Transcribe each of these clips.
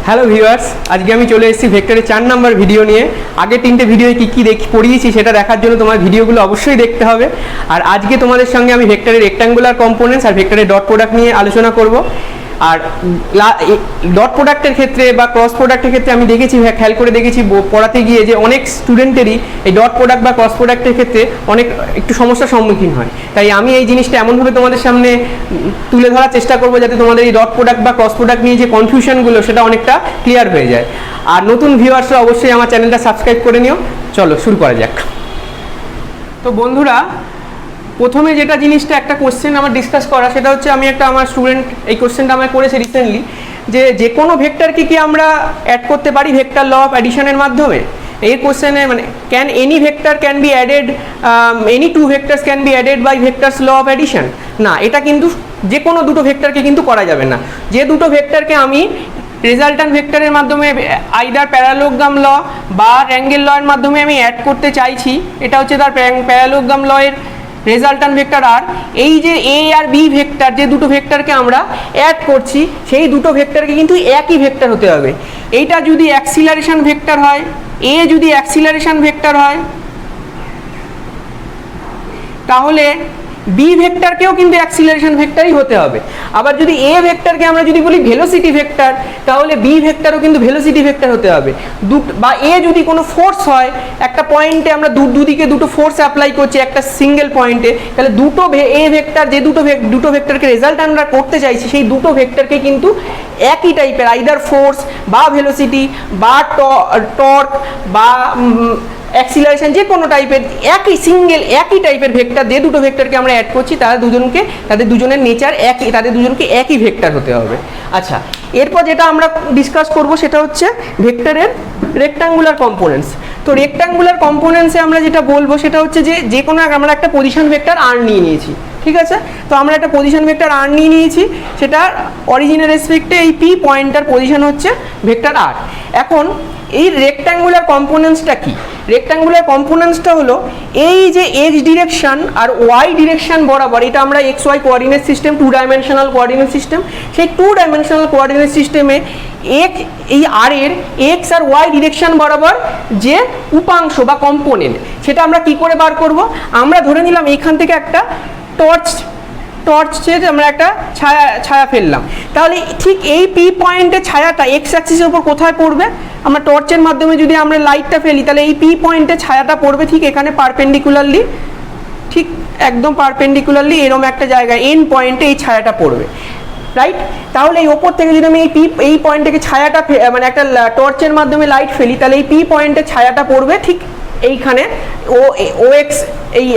Hello viewers, আজকে আমি চলে এসেছি ভেক্টরের 4 নম্বর ভিডিও নিয়ে। আগে 3টে ভিডিও কি পড়িয়েছি সেটা দেখার জন্য তোমার ভিডিওগুলো অবশ্যই দেখতে হবে। আর আজকে তোমাদের সঙ্গে আমি ভেক্টরের রেক্ট্যাঙ্গুলার কম্পোনেন্টস আর ভেক্টরের ডট প্রোডাক্ট নিয়ে আলোচনা করব। আর ডট প্রোডাক্টের ক্ষেত্রে বা ক্রস প্রোডাক্টের ক্ষেত্রে আমি দেখেছি, খেয়াল করে দেখেছি পড়াতে গিয়ে যে অনেক স্টুডেন্টেরই এই ডট প্রোডাক্ট বা ক্রস প্রোডাক্টের ক্ষেত্রে অনেক একটু সমস্যার সম্মুখীন হয়। তাই আমি এই জিনিসটা এমনভাবে তোমাদের সামনে তুলে ধরার চেষ্টা করবো যাতে তোমাদের এই ডট প্রোডাক্ট বা ক্রস প্রোডাক্ট নিয়ে যে কনফিউশনগুলো সেটা অনেকটা ক্লিয়ার হয়ে যায়। আর নতুন ভিউয়ার্সরা অবশ্যই আমার চ্যানেলটা সাবস্ক্রাইব করে নিও। চলো শুরু করা যাক। তো বন্ধুরা, প্রথমে যেটা জিনিসটা একটা কোশ্চেন আমার ডিসকাস করা, সেটা হচ্ছে আমি আমার স্টুডেন্ট এই কোশ্চেনটা আমায় করেছে রিসেন্টলি, যে কোনো ভেক্টরকে কি আমরা অ্যাড করতে পারি ভেক্টর ল অফ অ্যাডিশনের মাধ্যমে। এই কোশ্চেনে মানে can any vector can be added, any two vectors can be added by vectors law of addition. না, এটা কিন্তু যে কোনো দুটো ভেক্টরকে কিন্তু করা যাবে না। যে দুটো ভেক্টরকে আমি রেজাল্টান্ট ভেক্টরের মাধ্যমে আইদার প্যারালোগ্রাম ল বা অ্যাঙ্গেল ল এর মাধ্যমে আমি অ্যাড করতে চাইছি, এটা হচ্ছে তার প্যারালোগ্রাম ল এর রেজাল্টান্ট ভেক্টর। আর এই যে এ আর বি ভেক্টর, যে দুটো ভেক্টরকে আমরা অ্যাড করছি, সেই দুটো ভেক্টরকে কিন্তু একই ভেক্টর হতে হবে। এইটা যদি অ্যাক্সিলারেশন ভেক্টর হয়, এ যদি অ্যাক্সিলারেশন ভেক্টর হয়, তাহলে বি ভেক্টরকেও কিন্তু অ্যাক্সিলারেশন ভেক্টরই হতে হবে। আবার যদি এ ভেক্টরকে আমরা যদি বলি ভেলোসিটি ভেক্টর, তাহলে বি ভেক্টরও কিন্তু ভেলোসিটি ভেক্টর হতে হবে। বা এ যদি কোনো ফোর্স হয়, একটা পয়েন্টে আমরা দুদিকে দুটো ফোর্স অ্যাপ্লাই করছি একটা সিঙ্গেল পয়েন্টে, তাহলে দুটো এ ভেক্টর, যে দুটো ভেক্টরকে রেজাল্ট আমরা করতে চাইছি, সেই দুটো ভেক্টরকে কিন্তু একই টাইপের আইদার ফোর্স বা ভেলোসিটি বা টর্ক বা অ্যাক্সিলারেশন, যে কোনো টাইপের একই টাইপের ভেক্টর, যে দুটো ভেক্টরকে আমরা অ্যাড করছি তাদের দুজনের নেচার একই, তাদের দুজনকে একই ভেক্টর হতে হবে। আচ্ছা, এরপর যেটা আমরা ডিসকাস করব সেটা হচ্ছে ভেক্টরের রেক্ট্যাঙ্গুলার কম্পোনেন্টস। তো রেক্ট্যাঙ্গুলার কম্পোনেন্টসে আমরা যেটা বলবো সেটা হচ্ছে যে কোনো আমরা একটা পজিশন ভেক্টর আর নিয়ে নিয়েছি, ঠিক আছে? তো আমরা একটা পজিশন ভেক্টর আর নিয়ে নিয়েছি, সেটা অরিজিনের রেসপেক্টে এই পি পয়েন্টার পজিশন হচ্ছে ভেক্টর আর। এখন এই রেক্ট্যাঙ্গুলার কম্পোনেন্টসটা কি? রেক্ট্যাঙ্গুলার কম্পোনেন্টসটা হলো এই যে এক্স ডিরেকশন আর ওয়াই ডিরেকশন বরাবর, এটা আমরা x y coordinate system, 2 dimensional coordinate system, সেই 2 ডাইমেনশনাল কোঅর্ডিনেট সিস্টেমে এই আর এর এক্স আর ওয়াই ডিরেকশন বরাবর যে উপাংশ বা কম্পোনেন্ট, সেটা আমরা কি করে বার করব? আমরা ধরে নিলাম এইখান থেকে একটা টর্চের আমরা একটা ছায়া ফেললাম, তাহলে ঠিক এই পি পয়েন্টের ছায়াটা এক্স অ্যাক্সিসের উপর কোথায় পড়বে? আমরা টর্চের মাধ্যমে যদি আমরা লাইটটা ফেলি, তাহলে এই পি পয়েন্টের ছায়াটা পড়বে ঠিক এখানে পারপেন্ডিকুলারলি, ঠিক একদম পারপেন্ডিকুলারলি এরকম একটা জায়গায় এন পয়েন্টে এই ছায়াটা পড়বে, রাইট? তাহলে এই ওপর থেকে যদি আমি এই পয়েন্ট থেকে ছায়াটা মানে একটা টর্চের মাধ্যমে লাইট ফেলি, তাহলে এই পি পয়েন্টের ছায়াটা পড়বে ঠিক এইখানে ও এক্স এই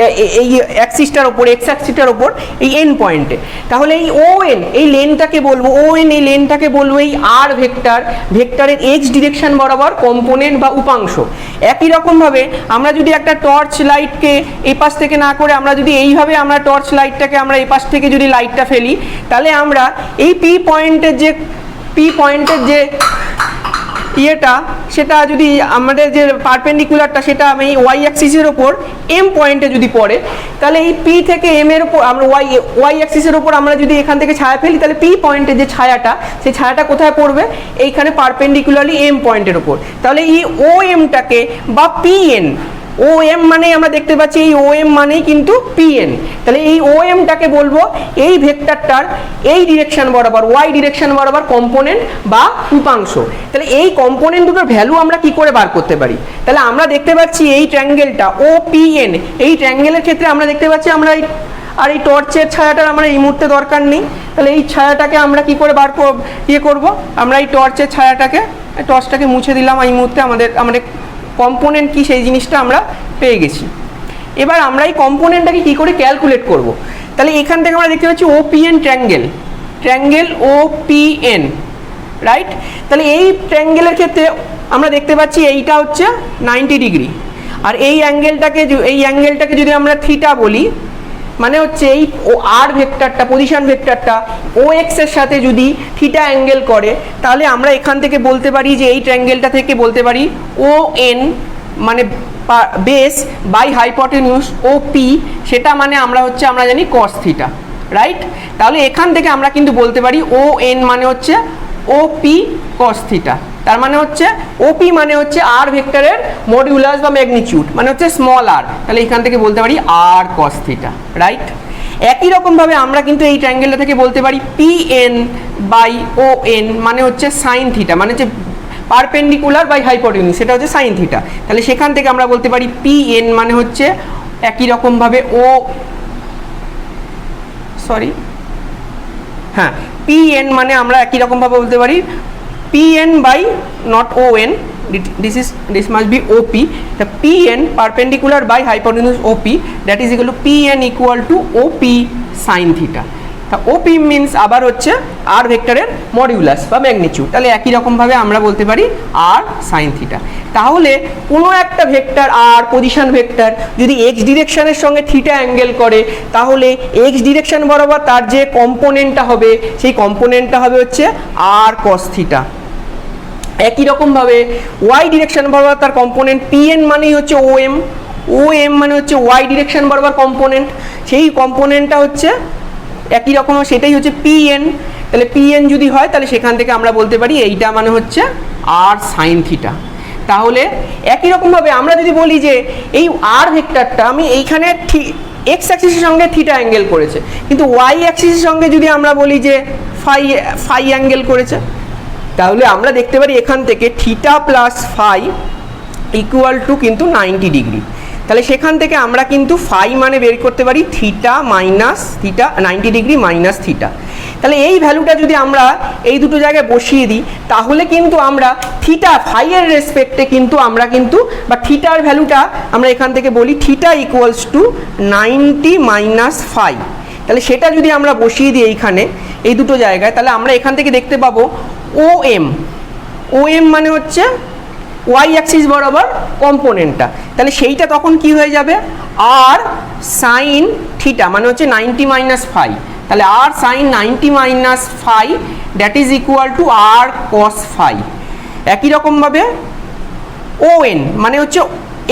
অ্যাক্সিসটার ওপর, এক্স অ্যাক্সিসটার ওপর এই এন পয়েন্টে। তাহলে এই ও এন এই লেনটাকে বলবো, এই লেনটাকে বলবো এই আর ভেক্টরের এক্স ডিরেকশন বরাবর কম্পোনেন্ট বা উপাংশ। একই রকমভাবে আমরা যদি একটা টর্চ লাইটকে এই পাশ থেকে না করে আমরা যদি এইভাবে আমরা টর্চ লাইটটাকে আমরা এই পাশ থেকে যদি লাইটটা ফেলি, তাহলে আমরা এই পি পয়েন্টের যে ইয়েটা, সেটা যদি আমাদের যে পারপেন্ডিকুলারটা সেটা আমি ওয়াই অ্যাক্সিসের ওপর এম পয়েন্টে যদি পড়ে, তাহলে এই পি থেকে এম এর উপর আমরা ওয়াই অ্যাক্সিসের ওপর আমরা যদি এখান থেকে ছায়া ফেলি, তাহলে পি পয়েন্টে যে ছায়াটা, সেই ছায়াটা কোথায় পড়বে? এইখানে পারপেন্ডিকুলারলি এম পয়েন্টের উপর। তাহলে এই ও এমটাকে বা পি এন, ও এম মানে আমরা দেখতে পাচ্ছি এই ও এম মানেই কিন্তু পি এন, তাহলে এই ও এমটাকে বলবো এই ভেক্টরটার এই ডিরেকশন বরাবর, ওয়াই ডিরেকশন বরাবর কম্পোনেন্ট বা উপাংশ। তাহলে এই কম্পোনেন্ট দুটোর ভ্যালু আমরা কি করে বার করতে পারি? তাহলে আমরা দেখতে পাচ্ছি এই ট্রায়াঙ্গেলটা ও পি এন, এই ট্রায়াঙ্গেলের ক্ষেত্রে আমরা দেখতে পাচ্ছি আমরা এই টর্চের ছায়াটার আমরা এই মুহূর্তে দরকার নেই, তাহলে এই ছায়াটাকে আমরা কি করে করব? আমরা এই টর্চের টর্চটাকে মুছে দিলাম, এই মুহূর্তে আমাদের কম্পোনেন্ট কি সেই জিনিসটা আমরা পেয়ে গেছি। এবার আমরা এই কম্পোনেন্টটাকে কি করে ক্যালকুলেট করব? তাহলে এখান থেকে আমরা দেখতে পাচ্ছি ওপিএন ট্রায়াঙ্গেল ওপিএন, রাইট? তাহলে এই ট্রায়াঙ্গেলের ক্ষেত্রে আমরা দেখতে পাচ্ছি এইটা হচ্ছে 90 ডিগ্রি, আর এই অ্যাঙ্গেলটাকে যদি আমরা থিটা বলি, মানে হচ্ছে এই আর ভেক্টরটা, পজিশন ভেক্টরটা ও এক্স এর সাথে যদি থিটা অ্যাঙ্গেল করে, তাহলে আমরা এখান থেকে বলতে পারি যে এই ট্রায়াঙ্গেলটা থেকে বলতে পারি ও এন মানে বেস বাই হাইপোটেনিউস ও পি, সেটা মানে আমরা জানি কস থিটা, রাইট? তাহলে এখান থেকে আমরা কিন্তু বলতে পারি ও এন মানে হচ্ছে ও পি cos থিটা। তার মানে হচ্ছে ওপি মানে হচ্ছে আর ভেক্টরের মডিউলাস বা ম্যাগনিটিউড, মানে হচ্ছে স্মল আর, তাহলে এখান থেকে বলতে পারি আর cos থিটা, রাইট। একই রকম ভাবে আমরা কিন্তু এই ট্রায়াঙ্গেলটা থেকে বলতে পারি PN বাই ON মানে হচ্ছে সাইন থিটা, মানে হচ্ছে পারপেন্ডিকুলার বাই হাইপোটেনিউজ, সেটা হচ্ছে সাইন থিটা। তাহলে সেখান থেকে আমরা বলতে পারি PN মানে হচ্ছে একই রকম ভাবে PN মানে আমরা একই রকম ভাবে বলতে পারি PN by not ON, this must be OP, the PN perpendicular by hypotenuse OP, that is equal to PN equal to OP sin theta. তা OP means আবার হচ্ছে আর ভেক্টরের মডিউলাস বা ম্যাগনিটিউড, তাহলে একই রকম ভাবে আমরা বলতে পারি আর sin থিটা। তাহলে কোনো একটা ভেক্টর আর পজিশন ভেক্টর যদি এক্স ডিরেকশনের সঙ্গে থিটা অ্যাঙ্গেল করে, তাহলে এক্স ডিরেকশন বরাবর তার যে কম্পোনেন্টটা হবে সেই কম্পোনেন্টটা হবে হচ্ছে আর cos থিটা। একই রকম ভাবে ওয়াই ডিরেকশন বরাবর তার কম্পোনেন্ট PN মানেই হচ্ছে OM মানে হচ্ছে ওয়াই ডিরেকশন বরাবর কম্পোনেন্ট, সেই কম্পোনেন্টটা হচ্ছে একই রকম, সেটাই হচ্ছে PN। তাহলে PN যদি হয় তাহলে সেখান থেকে আমরা বলতে পারি এইটা মানে হচ্ছে আর সাইন থিটা। তাহলে একই রকম ভাবে আমরা যদি বলি যে এই আর ভেক্টরটা আমি এইখানে এক্স অ্যাক্সিসের সঙ্গে থিটা অ্যাঙ্গেল করেছে, কিন্তু ওয়াই অ্যাক্সিসের সঙ্গে যদি আমরা বলি যে ফাই অ্যাঙ্গেল করেছে, তাহলে আমরা দেখতে পারি এখান থেকে theta plus phi equal to কিন্তু 90 ডিগ্রি। তাহলে সেখান থেকে আমরা কিন্তু ফাই মানে বের করতে পারি theta minus theta, 90 degree minus theta. তাহলে এই ভ্যালুটা যদি আমরা এই দুটো জায়গায় বসিয়ে দিই, তাহলে কিন্তু আমরা থিটা ফাই এর রেসপেক্টে কিন্তু আমরা কিন্তু বা থিটার ভ্যালুটা আমরা এখান থেকে বলি theta equals to 90 minus phi. তাহলে সেটা যদি আমরা বসিয়ে দিই এইখানে এই দুটো জায়গায়, তাহলে আমরা এখান থেকে দেখতে পাবো OM মানে হচ্ছে ওয়াই অ্যাক্সিস বরাবর কম্পোনেন্টটা, তাহলে সেইটা তখন কি হয়ে যাবে আর সাইন থিটা মানে হচ্ছে 90 মাইনাস ফাই, তাহলে r sine 90 minus phi that is equal to r cos phi. একই রকমভাবে ON মানে হচ্ছে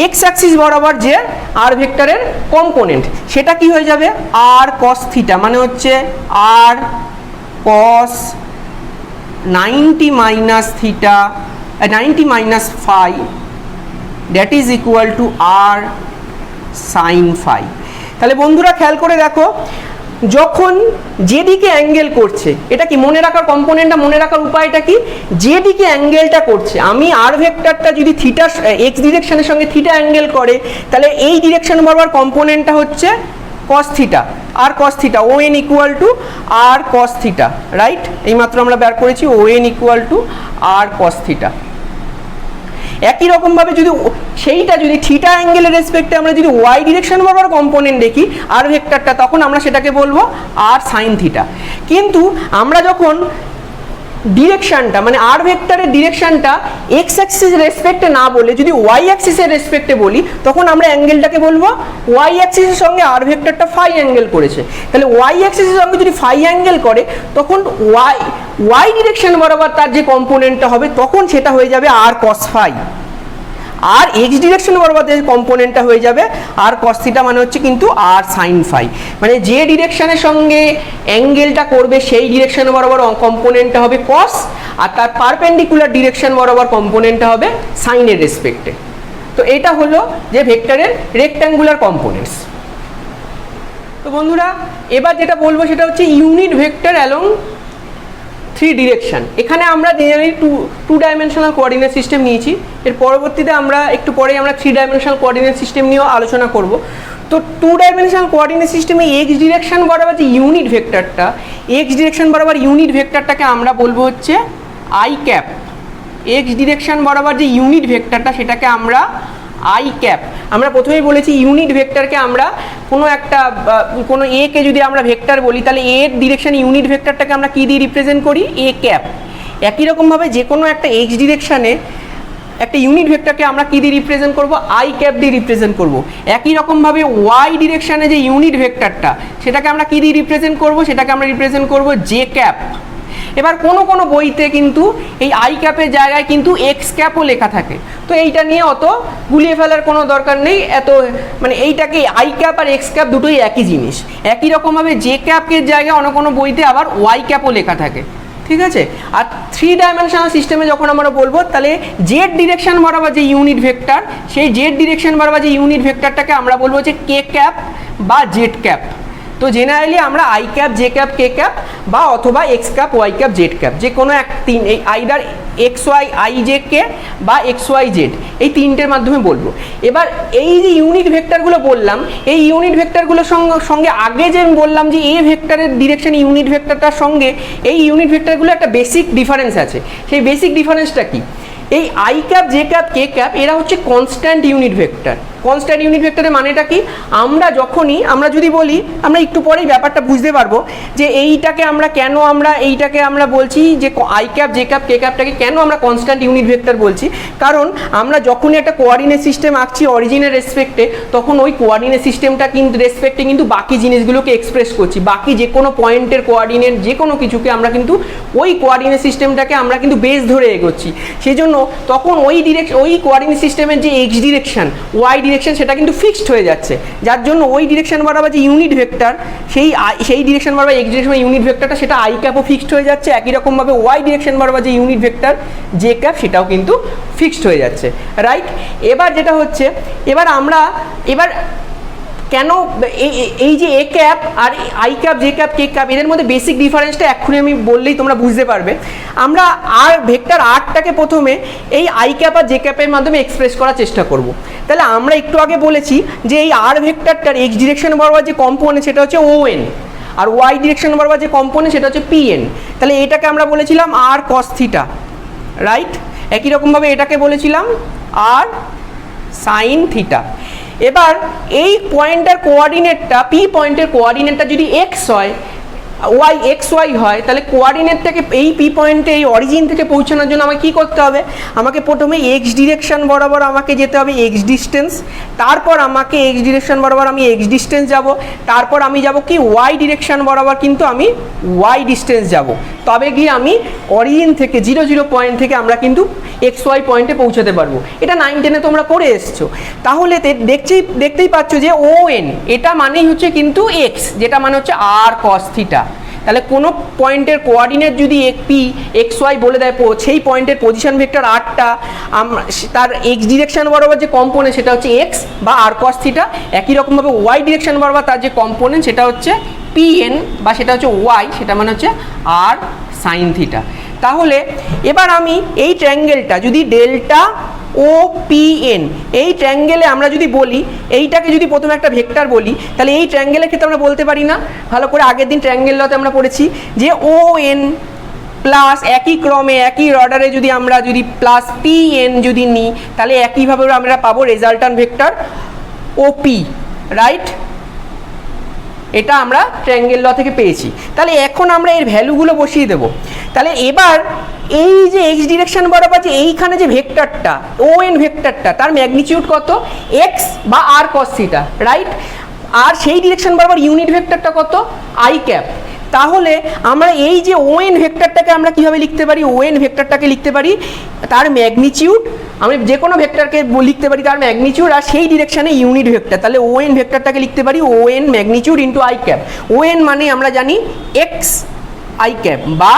এক্স অ্যাক্সিস বরাবর যে আর ভেক্টরের কম্পোনেন্ট, সেটা কি হয়ে যাবে আর কস থিটা মানে হচ্ছে r cos 90 minus theta 90 minus phi that is equal to r sine phi. তাহলে বন্ধুরা খেয়াল করে দেখো, যখন যেদিকে অ্যাঙ্গেল করছে, এটা কি মনে রাখার কম্পোনেন্টটা মনে রাখার উপায়টা কি, যেদিকে অ্যাঙ্গেলটা করছে আমি আর ভেক্টরটা যদি থিটা এক্স ডিরেকশনের সঙ্গে থিটা অ্যাঙ্গেল করে, তাহলে এই ডিরেকশন বরাবর কম্পোনেন্টটা হচ্ছে cos theta r cos theta, ON equal to r cos theta, right. এইমাত্র আমরা বের করেছি ON equal to r cos theta. একই রকমভাবে যদি সেইটা যদি থিটা অ্যাঙ্গেলের রেসপেক্টে আমরা যদি ওয়াই ডিরেকশন বরাবর কম্পোনেন্ট দেখি আর ভেক্টরটা, তখন আমরা সেটাকে বলবো আর সাইন থিটা। কিন্তু আমরা যখন ডিরেকশনটা মানে আর ভেক্টরের ডিরেকশনটা এক্স অ্যাক্সিসের রেসপেক্টে না বলে যদি ওয়াই অ্যাক্সিসের রেসপেক্টে বলি, তখন আমরা অ্যাঙ্গেলটাকে বলবো ওয়াই অ্যাক্সিসের সঙ্গে আর ভেক্টরটা ফাই অ্যাঙ্গেল করেছে। তাহলে ওয়াই অ্যাক্সিসের সঙ্গে যদি ফাই অ্যাঙ্গেল করে, তখন ওয়াই ডিরেকশন বরাবর তার যে কম্পোনেন্টটা হবে তখন সেটা হয়ে যাবে আর কস ফাই, আর এক্স ডিরেকশন বরাবর যে কম্পোনেন্টটা হয়ে যাবে আর কস থিটা মানে হচ্ছে কিন্তু আর সাইন ফাই। মানে যে ডিরেকশনের সঙ্গে অ্যাঙ্গেলটা করবে সেই ডিরেকশন বরাবর কম্পোনেন্টটা হবে কস, আর তার পারপেন্ডিকুলার ডিরেকশন বরাবর কম্পোনেন্টটা হবে সাইনের রেসপেক্টে। তো এটা হলো যে ভেক্টরের রেক্ট্যাঙ্গুলার কম্পোনেন্টস। তো বন্ধুরা এবার যেটা বলবো সেটা হচ্ছে ইউনিট ভেক্টর অ্যালং 3 ডিরেকশন। এখানে আমরা generally two dimensional coordinate system নিয়েছি, এর পরবর্তীতে আমরা একটু পরেই আমরা 3 ডাইমেনশনাল কোঅর্ডিনেট সিস্টেম নিয়েও আলোচনা করব। তো 2 ডাইমেনশনাল কোঅর্ডিনেট সিস্টেমে এক্স ডিরেকশন বরাবর যে ইউনিট ভেক্টরটা, এক্স ডিরেকশন বরাবর ইউনিট ভেক্টরটাকে আমরা বলবো হচ্ছে আই ক্যাপ। এক্স ডিরেকশন বরাবর যে ইউনিট ভেক্টরটা সেটাকে আমরা আই ক্যাপ। আমরা প্রথমেই বলেছি ইউনিট ভেক্টরকে আমরা কোনো এ কে যদি আমরা ভেক্টর বলি, তাহলে এর ডিরেকশন ইউনিট ভেক্টরটাকে আমরা কি দিয়ে রিপ্রেজেন্ট করি, এ ক্যাপ। একই রকমভাবে যে কোনো একটা এক্স ডিরেকশানে একটা ইউনিট ভেক্টরকে আমরা কি দিয়ে রিপ্রেজেন্ট করব, আই ক্যাপ দিয়ে রিপ্রেজেন্ট করব। একই রকমভাবে ওয়াই ডিরেকশানে যে ইউনিট ভেক্টরটা সেটাকে আমরা কি দিয়ে রিপ্রেজেন্ট করব, সেটাকে আমরা রিপ্রেজেন্ট করব জে ক্যাপ। এবার কোনো বইতে কিন্তু এই আই ক্যাপের জায়গায় কিন্তু এক্স ক্যাপও লেখা থাকে, তো এইটা নিয়ে অত গুলিয়ে ফেলার কোনো দরকার নেই। মানে এইটাকে আই ক্যাপ আর এক্স ক্যাপ দুটোই একই জিনিস। একই রকমভাবে জে ক্যাপের জায়গায় কোনো বইতে আবার ওয়াই ক্যাপও লেখা থাকে, ঠিক আছে। আর 3 ডাইমেনশনাল সিস্টেমে যখন আমরা বলবো তাহলে জেড ডিরেকশন বরাবর যে ইউনিট ভেক্টর, সেই জেড ডিরেকশন বরাবর যে ইউনিট ভেক্টরটাকে আমরা বলবো যে কে ক্যাপ বা জেড ক্যাপ। তো জেনারেলি আমরা i cap, J cap, K cap বা অথবা x cap, y cap, z cap, যে কোনো এক তিন, এই either x y i j k বা এক্স ওয়াই জেড, এই তিনটের মাধ্যমে বলবো। এবার এই যে ইউনিট ভেক্টরগুলো বললাম, এই ইউনিট ভেক্টরগুলোর সঙ্গে আগে যে আমি বললাম যে এ ভেক্টরের ডিরেকশন ইউনিট ভেক্টরটার সঙ্গে এই ইউনিট ভেক্টরগুলো একটা বেসিক ডিফারেন্স আছে। সেই বেসিক ডিফারেন্সটা কি? এই i cap, J cap, K cap এরা হচ্ছে constant unit vector. Constant unit ভেক্টরের মানেটা কি? আমরা যখনই আমরা যদি বলি, আমরা একটু পরেই ব্যাপারটা বুঝতে পারবো যে এইটাকে আমরা বলছি যে আই ক্যাপ, জে ক্যাপ, কে ক্যাপটাকে কেন আমরা কনস্ট্যান্ট ইউনিট ভেক্টর বলছি। কারণ আমরা যখনই একটা কোঅর্ডিনেট সিস্টেম আঁকছি অরিজিনের রেসপেক্টে, তখন ওই কোঅর্ডিনেট সিস্টেমটা কিন্তু রেসপেক্টে কিন্তু বাকি জিনিসগুলোকে এক্সপ্রেস করছি। বাকি যে কোনো পয়েন্টের কোঅর্ডিনেট, যে কোনো কিছুকে আমরা কিন্তু ওই কোঅর্ডিনেট সিস্টেমটাকে আমরা কিন্তু বেস ধরে এগোচ্ছি। সেই জন্য তখন ওই কোঅর্ডিনেট সিস্টেমের যে এক্স ডিরেকশন, ওয়াই ডিরেকশন, সেটা কিন্তু ফিক্সড হয়ে যাচ্ছে। যার জন্য ওই ডিরেকশন বরাবর যে ইউনিট ভেক্টর, সেই ডিরেকশন বরাবর এক্স ডিরেকশন ইউনিট ভেক্টরটা সেটা আই ক্যাপও ফিক্সড হয়ে যাচ্ছে। একই রকমভাবে ওয়াই ডিরেকশন বরাবর যে ইউনিট ভেক্টর জে ক্যাপ, সেটাও কিন্তু ফিক্সড হয়ে যাচ্ছে, রাইট। এবার যেটা হচ্ছে, এবার কেন এই যে এ ক্যাপ আর i cap, J cap, K cap এদের মধ্যে বেসিক ডিফারেন্সটা এক্ষুনি আমি বললেই তোমরা বুঝতে পারবে। আমরা আর ভেক্টর আরটাকে প্রথমে এই আই ক্যাপ আর জে ক্যাপের মাধ্যমে এক্সপ্রেস করার চেষ্টা করব। তাহলে আমরা একটু আগে বলেছি যে এই আর ভেক্টরটার এক্স ডিরেকশন বরাবর যে কম্পোনেন্ট সেটা হচ্ছে ও এন, আর ওয়াই ডিরেকশন বরাবর যে কম্পোনেন্ট সেটা হচ্ছে পি এন। তাহলে এটাকে আমরা বলেছিলাম আর কস থিটা, রাইট। একই রকমভাবে এটাকে বলেছিলাম আর সাইন থিটা। এবার এই পয়েন্টের কোঅর্ডিনেটটা, পি পয়েন্টের কোঅর্ডিনেটটা যদি এক্স হয়, ওয়াই এক্স ওয়াই হয়, তাহলে কোঅর্ডিনেটটাকে এই পি পয়েন্টে এই অরিজিন থেকে পৌঁছানোর জন্য আমাকে কী করতে হবে? আমাকে প্রথমে এক্স ডিরেকশন বরাবর আমাকে যেতে হবে এক্স ডিস্টেন্স, তারপর আমাকে এক্স ডিরেকশন বরাবর আমি এক্স ডিস্টেন্স যাব, তারপর আমি যাব কি ওয়াই ডিরেকশন বরাবর কিন্তু আমি ওয়াই ডিস্টেন্স যাব, তবে গিয়ে আমি অরিজিন থেকে 0 পয়েন্ট থেকে আমরা কিন্তু এক্স ওয়াই পয়েন্টে পৌঁছাতে পারবো। এটা 9, 10-এ তোমরা করে এসছো। তাহলে দেখতেই পাচ্ছ যে ও এন এটা মানেই হচ্ছে কিন্তু এক্স, যেটা মানে হচ্ছে আর কস থিটা। তাহলে কোনো পয়েন্টের কোঅর্ডিনেট যদি পি এক্স ওয়াই বলে দেয়, সেই পয়েন্টের পজিশন ভেক্টর আরটা তার এক্স ডিরেকশন বরাবর যে কম্পোনেন্ট সেটা হচ্ছে এক্স বা আর কস থিটা। একই রকমভাবে ওয়াই ডিরেকশন বরাবর তার যে কম্পোনেন্ট সেটা হচ্ছে পি এন বা সেটা হচ্ছে ওয়াই, সেটা মানে হচ্ছে আর সাইন থিটা। তাহলে এবার আমি এই ট্রায়াঙ্গেলটা যদি ডেল্টা ও পি এন, এই ট্রায়াঙ্গেলে আমরা যদি বলি, এইটাকে যদি প্রথমে একটা ভেক্টর বলি, তাহলে এই ট্রায়াঙ্গেলের ক্ষেত্রে আমরা বলতে পারি না, ভালো করে আগের দিন ট্রায়াঙ্গেল লতে আমরা পড়েছি যে ও এন প্লাস একই ক্রমে একই অর্ডারে আমরা যদি প্লাস পি এন যদি নিই, তাহলে একইভাবে আমরা পাবো রেজাল্টান্ট ভেক্টর ও পি, রাইট। এটা আমরা ট্রায়াঙ্গেল ল থেকে পেয়েছি। তাহলে এখন আমরা এর ভ্যালুগুলো বসিয়ে দেবো। তাহলে এবার এই যে এক্স ডিরেকশন বরাবর যে এইখানে যে ভেক্টরটা ও এন ভেক্টরটা, তার ম্যাগনিটিউড কত? এক্স বা আর কস থিটা, রাইট। আর সেই ডিরেকশন বরাবর ইউনিট ভেক্টরটা কত? I cap. তাহলে আমরা এই যে ও এন ভেক্টরটাকে আমরা কীভাবে লিখতে পারি? ও এন ভেক্টরটাকে লিখতে পারি তার ম্যাগনিটিউড, আমি যে কোনো ভেক্টরকে লিখতে পারি তার ম্যাগনিটিউড আর সেই ডিরেকশনে ইউনিট ভেক্টর। তাহলে ও এন ভেক্টরটাকে লিখতে পারি O N magnitude into i cap. O N মানে আমরা জানি এক্স আই ক্যাপ বা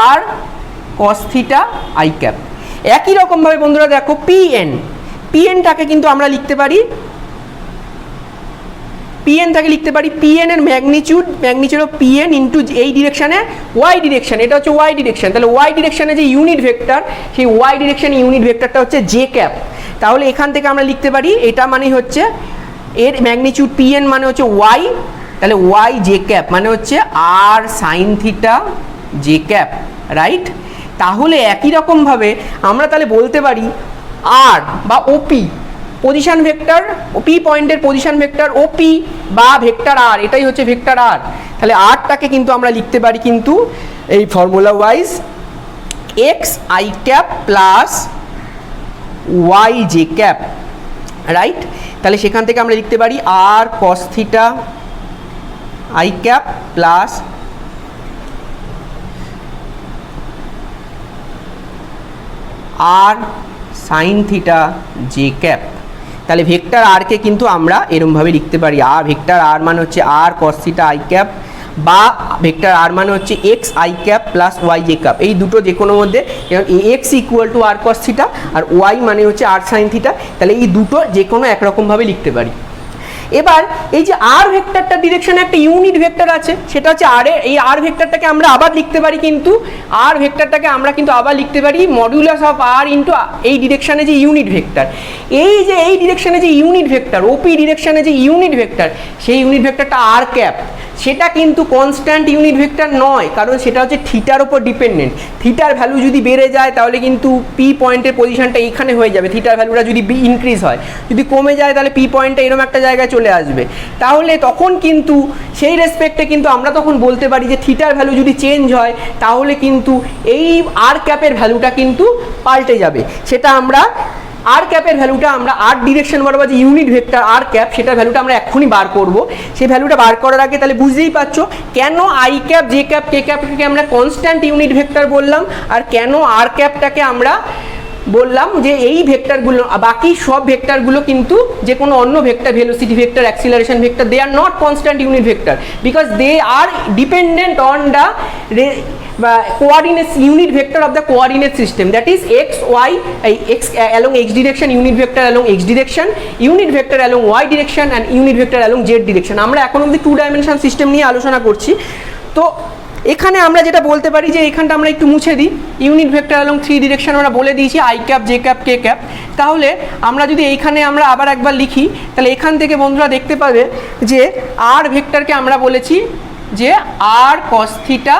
r cos theta i cap. একই রকমভাবে বন্ধুরা দেখো পি এনটাকে কিন্তু আমরা লিখতে পারি, পিএনটাকে লিখতে পারি পি এন এর magnitude of P N into এই ডিরেকশানে ওয়াই ডিরেকশন, এটা হচ্ছে ওয়াই ডিরেকশন। তাহলে ওয়াই ডিরেকশানে যে ইউনিট ভেক্টর, সেই ওয়াই ডিরেকশানে ইউনিট ভেক্টরটা হচ্ছে জে ক্যাপ। তাহলে এখান থেকে আমরা লিখতে পারি এটা মানে হচ্ছে এর ম্যাগনিটিউড পি এন মানে হচ্ছে ওয়াই, তাহলে ওয়াই জে ক্যাপ মানে হচ্ছে r sine theta j cap, right. তাহলে একই রকমভাবে আমরা তাহলে বলতে পারি আর বা ওপি পজিশন ভেক্টর, পি পয়েন্টের পজিশন ভেক্টর ওপি বা ভেক্টর আর, এটাই হচ্ছে ভেক্টর আর। তাহলে আরটাকে কিন্তু আমরা লিখতে পারি কিন্তু এই formula wise x I cap plus y J cap, right. তাহলে সেখান থেকে আমরা লিখতে পারি r cos theta i cap plus r sine theta j cap. তাহলে ভেক্টর আরকে কিন্তু আমরা এরমভাবে লিখতে পারি আর ভেক্টর আর মানে হচ্ছে r cos theta i cap বা ভেক্টর আর মানে হচ্ছে x I cap plus y J cap, এই দুটো যে কোনো মধ্যে, x equal to r cos theta আর ওয়াই মানে হচ্ছে আর সাইন থিটা, তাহলে এই দুটো যে কোনো একরকমভাবে লিখতে পারি। এবার এই যে আর ভেক্টরটার ডিরেকশনে একটা ইউনিট ভেক্টর আছে, সেটা হচ্ছে আর এর, এই আর ভেক্টরটাকে আমরা আবার লিখতে পারি, কিন্তু আর ভেক্টরটাকে আমরা কিন্তু আবার লিখতে পারি মডুলাস অফ আর ইন্টু এই ডিরেকশনে যে ইউনিট ভেক্টর। এই যে এই ডিরেকশনে যে ইউনিট ভেক্টর, ওপি ডিরেকশনে যে ইউনিট ভেক্টর, সেই ইউনিট ভেক্টরটা আর ক্যাপ, সেটা কিন্তু কনস্ট্যান্ট ইউনিট ভেক্টর নয়, কারণ সেটা হচ্ছে থিটার উপর ডিপেন্ডেন্ট। থিটার ভ্যালু যদি বেড়ে যায় তাহলে কিন্তু পি পয়েন্টের পজিশনটা এইখানে হয়ে যাবে, থিটার ভ্যালুটা যদি ইনক্রিজ হয়, যদি কমে যায় তাহলে পি পয়েন্টটা এরকম একটা জায়গায় চলে আসবে। তাহলে তখন কিন্তু সেই রেসপেক্টে কিন্তু আমরা তখন বলতে পারি যে থিটার ভ্যালু যদি চেঞ্জ হয় তাহলে কিন্তু এই আর ক্যাপের ভ্যালুটা কিন্তু পাল্টে যাবে। সেটা আমরা আর ক্যাপের ভ্যালুটা আমরা আর ডিরেকশন বরাবর যে ইউনিট ভেক্টর আর ক্যাপ, সেটার ভ্যালুটা আমরা এক্ষুনি বার করব। সেই ভ্যালুটা বার করার আগে তাহলে বুঝতেই পারছো কেন আই ক্যাপ জে ক্যাপ কে ক্যাপকে আমরা কনস্ট্যান্ট ইউনিট ভেক্টর বললাম, আর কেন আর ক্যাপটাকে আমরা বললাম যে এই ভেক্টরগুলো, বাকি সব ভেক্টরগুলো কিন্তু যে কোনো অন্য vector, velocity vector, acceleration vector, they are not constant unit vector because they are dependent on the coordinates unit vector of the coordinate system, that is x y, x along x direction, unit vector along x direction, unit vector along y direction and unit vector along z direction। আমরা এখন অবধি 2 dimension system নিয়ে আলোচনা করছি। তো এখানে আমরা যেটা বলতে পারি যে এখানটা আমরা একটু মুছে দিই, ইউনিট ভেক্টর along 3 ডিরেকশন আমরা বলে দিয়েছি I cap J cap K cap. তাহলে আমরা যদি এইখানে আমরা আবার একবার লিখি তাহলে এখান থেকে বন্ধুরা দেখতে পাবে যে আর ভেক্টরকে আমরা বলেছি যে r cos theta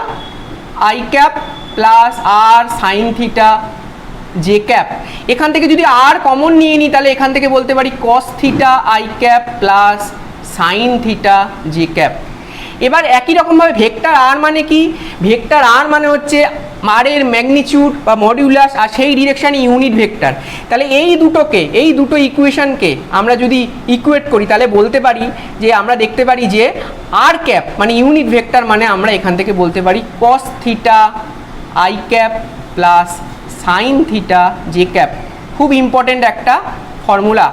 i cap plus r sine theta j cap. এখান থেকে যদি আর কমন নিয়ে নিই তাহলে এখান থেকে বলতে পারি cos theta i cap plus sine theta j cap. এবার একই রকমভাবে ভেক্টর আর মানে কি, ভেক্টর আর মানে হচ্ছে মারের ম্যাগনিচিউড বা মডিউলাস আর সেই ডিরেকশানে ইউনিট ভেক্টর। তাহলে এই দুটোকে, এই দুটো ইকুয়েশনকে আমরা যদি ইকুয়েট করি তাহলে বলতে পারি যে আমরা দেখতে পারি যে আর ক্যাপ মানে ইউনিট ভেক্টর মানে আমরা এখান থেকে বলতে পারি cos theta i cap plus sine theta j cap. খুব ইম্পর্টেন্ট একটা formula,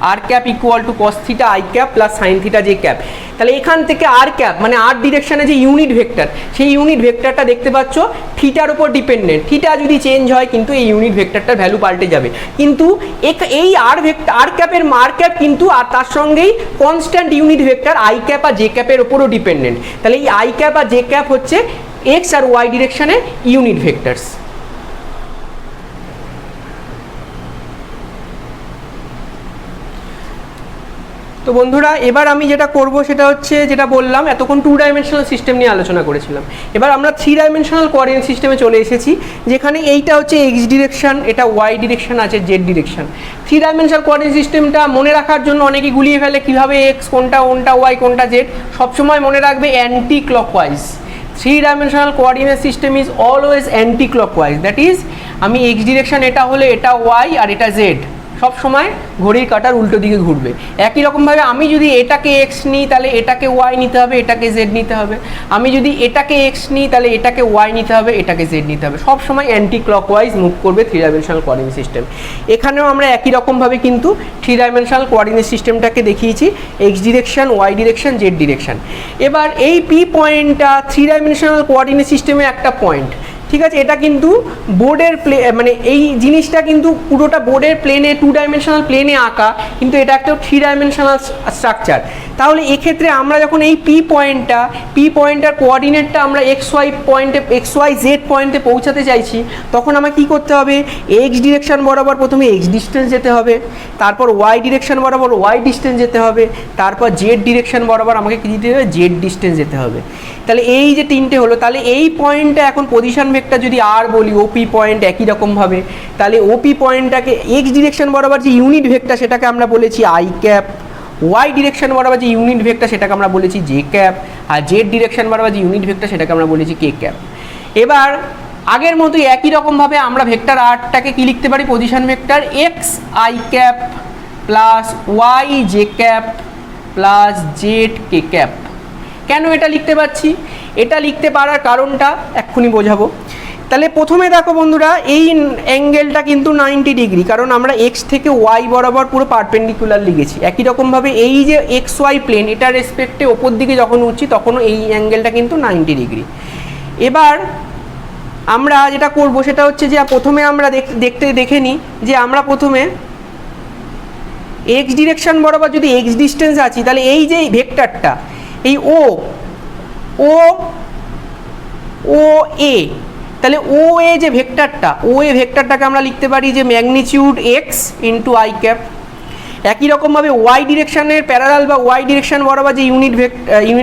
r cap equal to cos theta i cap plus sine theta j cap. তাহলে এখান থেকে আর ক্যাপ মানে আর ডিরেকশনে যে ইউনিট ভেক্টর, সেই ইউনিট ভেক্টরটা দেখতে পাচ্ছ থিটার উপর ডিপেন্ডেন্ট। থিটা যদি চেঞ্জ হয় কিন্তু এই ইউনিট ভেক্টরটার ভ্যালু পাল্টে যাবে, কিন্তু এই আর ভেক্টর আর ক্যাপের আর ক্যাপ কিন্তু আর তার সঙ্গেই constant unit vector i cap আর জে ক্যাপের উপরও ডিপেন্ডেন্ট। তাহলে এই আই ক্যাপ আর জে ক্যাপ হচ্ছে এক্স আর ওয়াই ডিরেকশনে ইউনিট ভেক্টরস। তো বন্ধুরা এবার আমি যেটা করব সেটা হচ্ছে যেটা বললাম, এতক্ষণ 2 ডাইমেনশনাল সিস্টেম নিয়ে আলোচনা করেছিলাম, এবার আমরা 3 ডাইমেনশনাল কোঅর্ডিনেট সিস্টেমে চলে এসেছি, যেখানে এইটা হচ্ছে এক্স ডিরেকশন, এটা ওয়াই ডিরেকশন আছে, জেড ডিরেকশন। 3 ডাইমেনশনাল কোঅর্ডিনেট সিস্টেমটা মনে রাখার জন্য অনেকে গুলিয়ে ফেলে কীভাবে এক্স কোনটা, কোনটা ওয়াই, কোনটা জেড। সবসময় মনে রাখবে anti clockwise. 3 dimensional coordinate system is always anti clockwise, that is আমি এক্স ডিরেকশন এটা হলে এটা ওয়াই আর এটা জেড, সব সময় ঘড়ির কাঁটার উল্টো দিকে ঘুরবে। একই রকমভাবে আমি যদি এটাকে এক্স নিই তাহলে এটাকে ওয়াই নিতে হবে, এটাকে জেড নিতে হবে। আমি যদি এটাকে এক্স নিই তাহলে এটাকে ওয়াই নিতে হবে, এটাকে জেড নিতে হবে। সব সময় অ্যান্টি ক্লকওয়াইজ মুভ করবে 3 ডাইমেনশনাল কোঅর্ডিনেট সিস্টেম। এখানেও আমরা একই রকমভাবে কিন্তু 3 ডাইমেনশনাল কোঅর্ডিনেট সিস্টেমটাকে দেখিয়েছি, x direction, y direction, z direction. এবার এই পি পয়েন্টটা 3 ডাইমেনশনাল কোঅর্ডিনেট সিস্টেমে একটা পয়েন্ট, ঠিক আছে। এটা কিন্তু বোর্ডের মানে এই জিনিসটা কিন্তু পুরোটা বোর্ডের প্লেনে 2 ডাইমেনশনাল প্লেনে আঁকা, কিন্তু এটা একটা 3 ডাইমেনশনাল স্ট্রাকচার। তাহলে এক্ষেত্রে আমরা যখন এই পি পয়েন্টটার কোঅর্ডিনেটটা আমরা এক্স ওয়াই পয়েন্টে, এক্স ওয়াই জেড পয়েন্টে পৌঁছাতে চাইছি, তখন আমার কী করতে হবে, এক্স ডিরেকশন বরাবর প্রথমে এক্স ডিস্টেন্স যেতে হবে, তারপর ওয়াই ডিরেকশন বরাবর ওয়াই ডিস্টেন্স যেতে হবে, তারপর জেড ডিরেকশন বরাবর আমাকে কী দিতে হবে, জেড ডিস্টেন্স যেতে হবে। তাহলে এই যে 3টে হলো, তাহলে এই পয়েন্টটা এখন পজিশন ভেক্টর যদি আর বলি, ওপি পয়েন্ট একই রকমভাবে, তাহলে ওপি পয়েন্টটাকে এক্স ডিরেকশন বরাবর যে ইউনিট ভেক্টর সেটাকে আমরা বলেছি আই ক্যাপ, ওয়াই ডিরেকশন বরাবর যে ইউনিট ভেক্টর সেটাকে আমরা বলেছি জে ক্যাপ, আর জেড ডিরেকশন বরাবর যে ইউনিট ভেক্টর সেটাকে আমরা বলেছি কে ক্যাপ। এবার আগের মতোই একই রকমভাবে আমরা ভেক্টর আরটাকে কী লিখতে পারি, position vector x I cap plus y J cap plus z K cap. কেন এটা লিখতে পারছি, এটা লিখতে পারার কারণটা এক্ষুনি বোঝাবো। তাহলে প্রথমে দেখো বন্ধুরা এই অ্যাঙ্গেলটা কিন্তু 90 ডিগ্রি, কারণ আমরা এক্স থেকে ওয়াই বরাবর পুরো পারপেন্ডিকুলার লিখেছি। একই রকমভাবে এই যে এক্স ওয়াই প্লেন, এটার রেসপেক্টে ওপর দিকে যখন উঠছি তখনও এই অ্যাঙ্গেলটা কিন্তু 90 ডিগ্রি। এবার আমরা যেটা করব সেটা হচ্ছে যে প্রথমে আমরা দেখে নিই যে আমরা প্রথমে এক্স ডিরেকশন বরাবর যদি এক্স ডিস্টেন্স আছি, তাহলে এই যে ভেক্টরটা এই ও এ, তাহলে ও এ যে ভেক্টরটা, ও এ ভেক্টরটাকে আমরা লিখতে পারি যে magnitude x into i cap. একই রকমভাবে ওয়াই ডিরেকশনের প্যারালাল বা ওয়াই ডিরেকশন বরাবর যে ইউনিট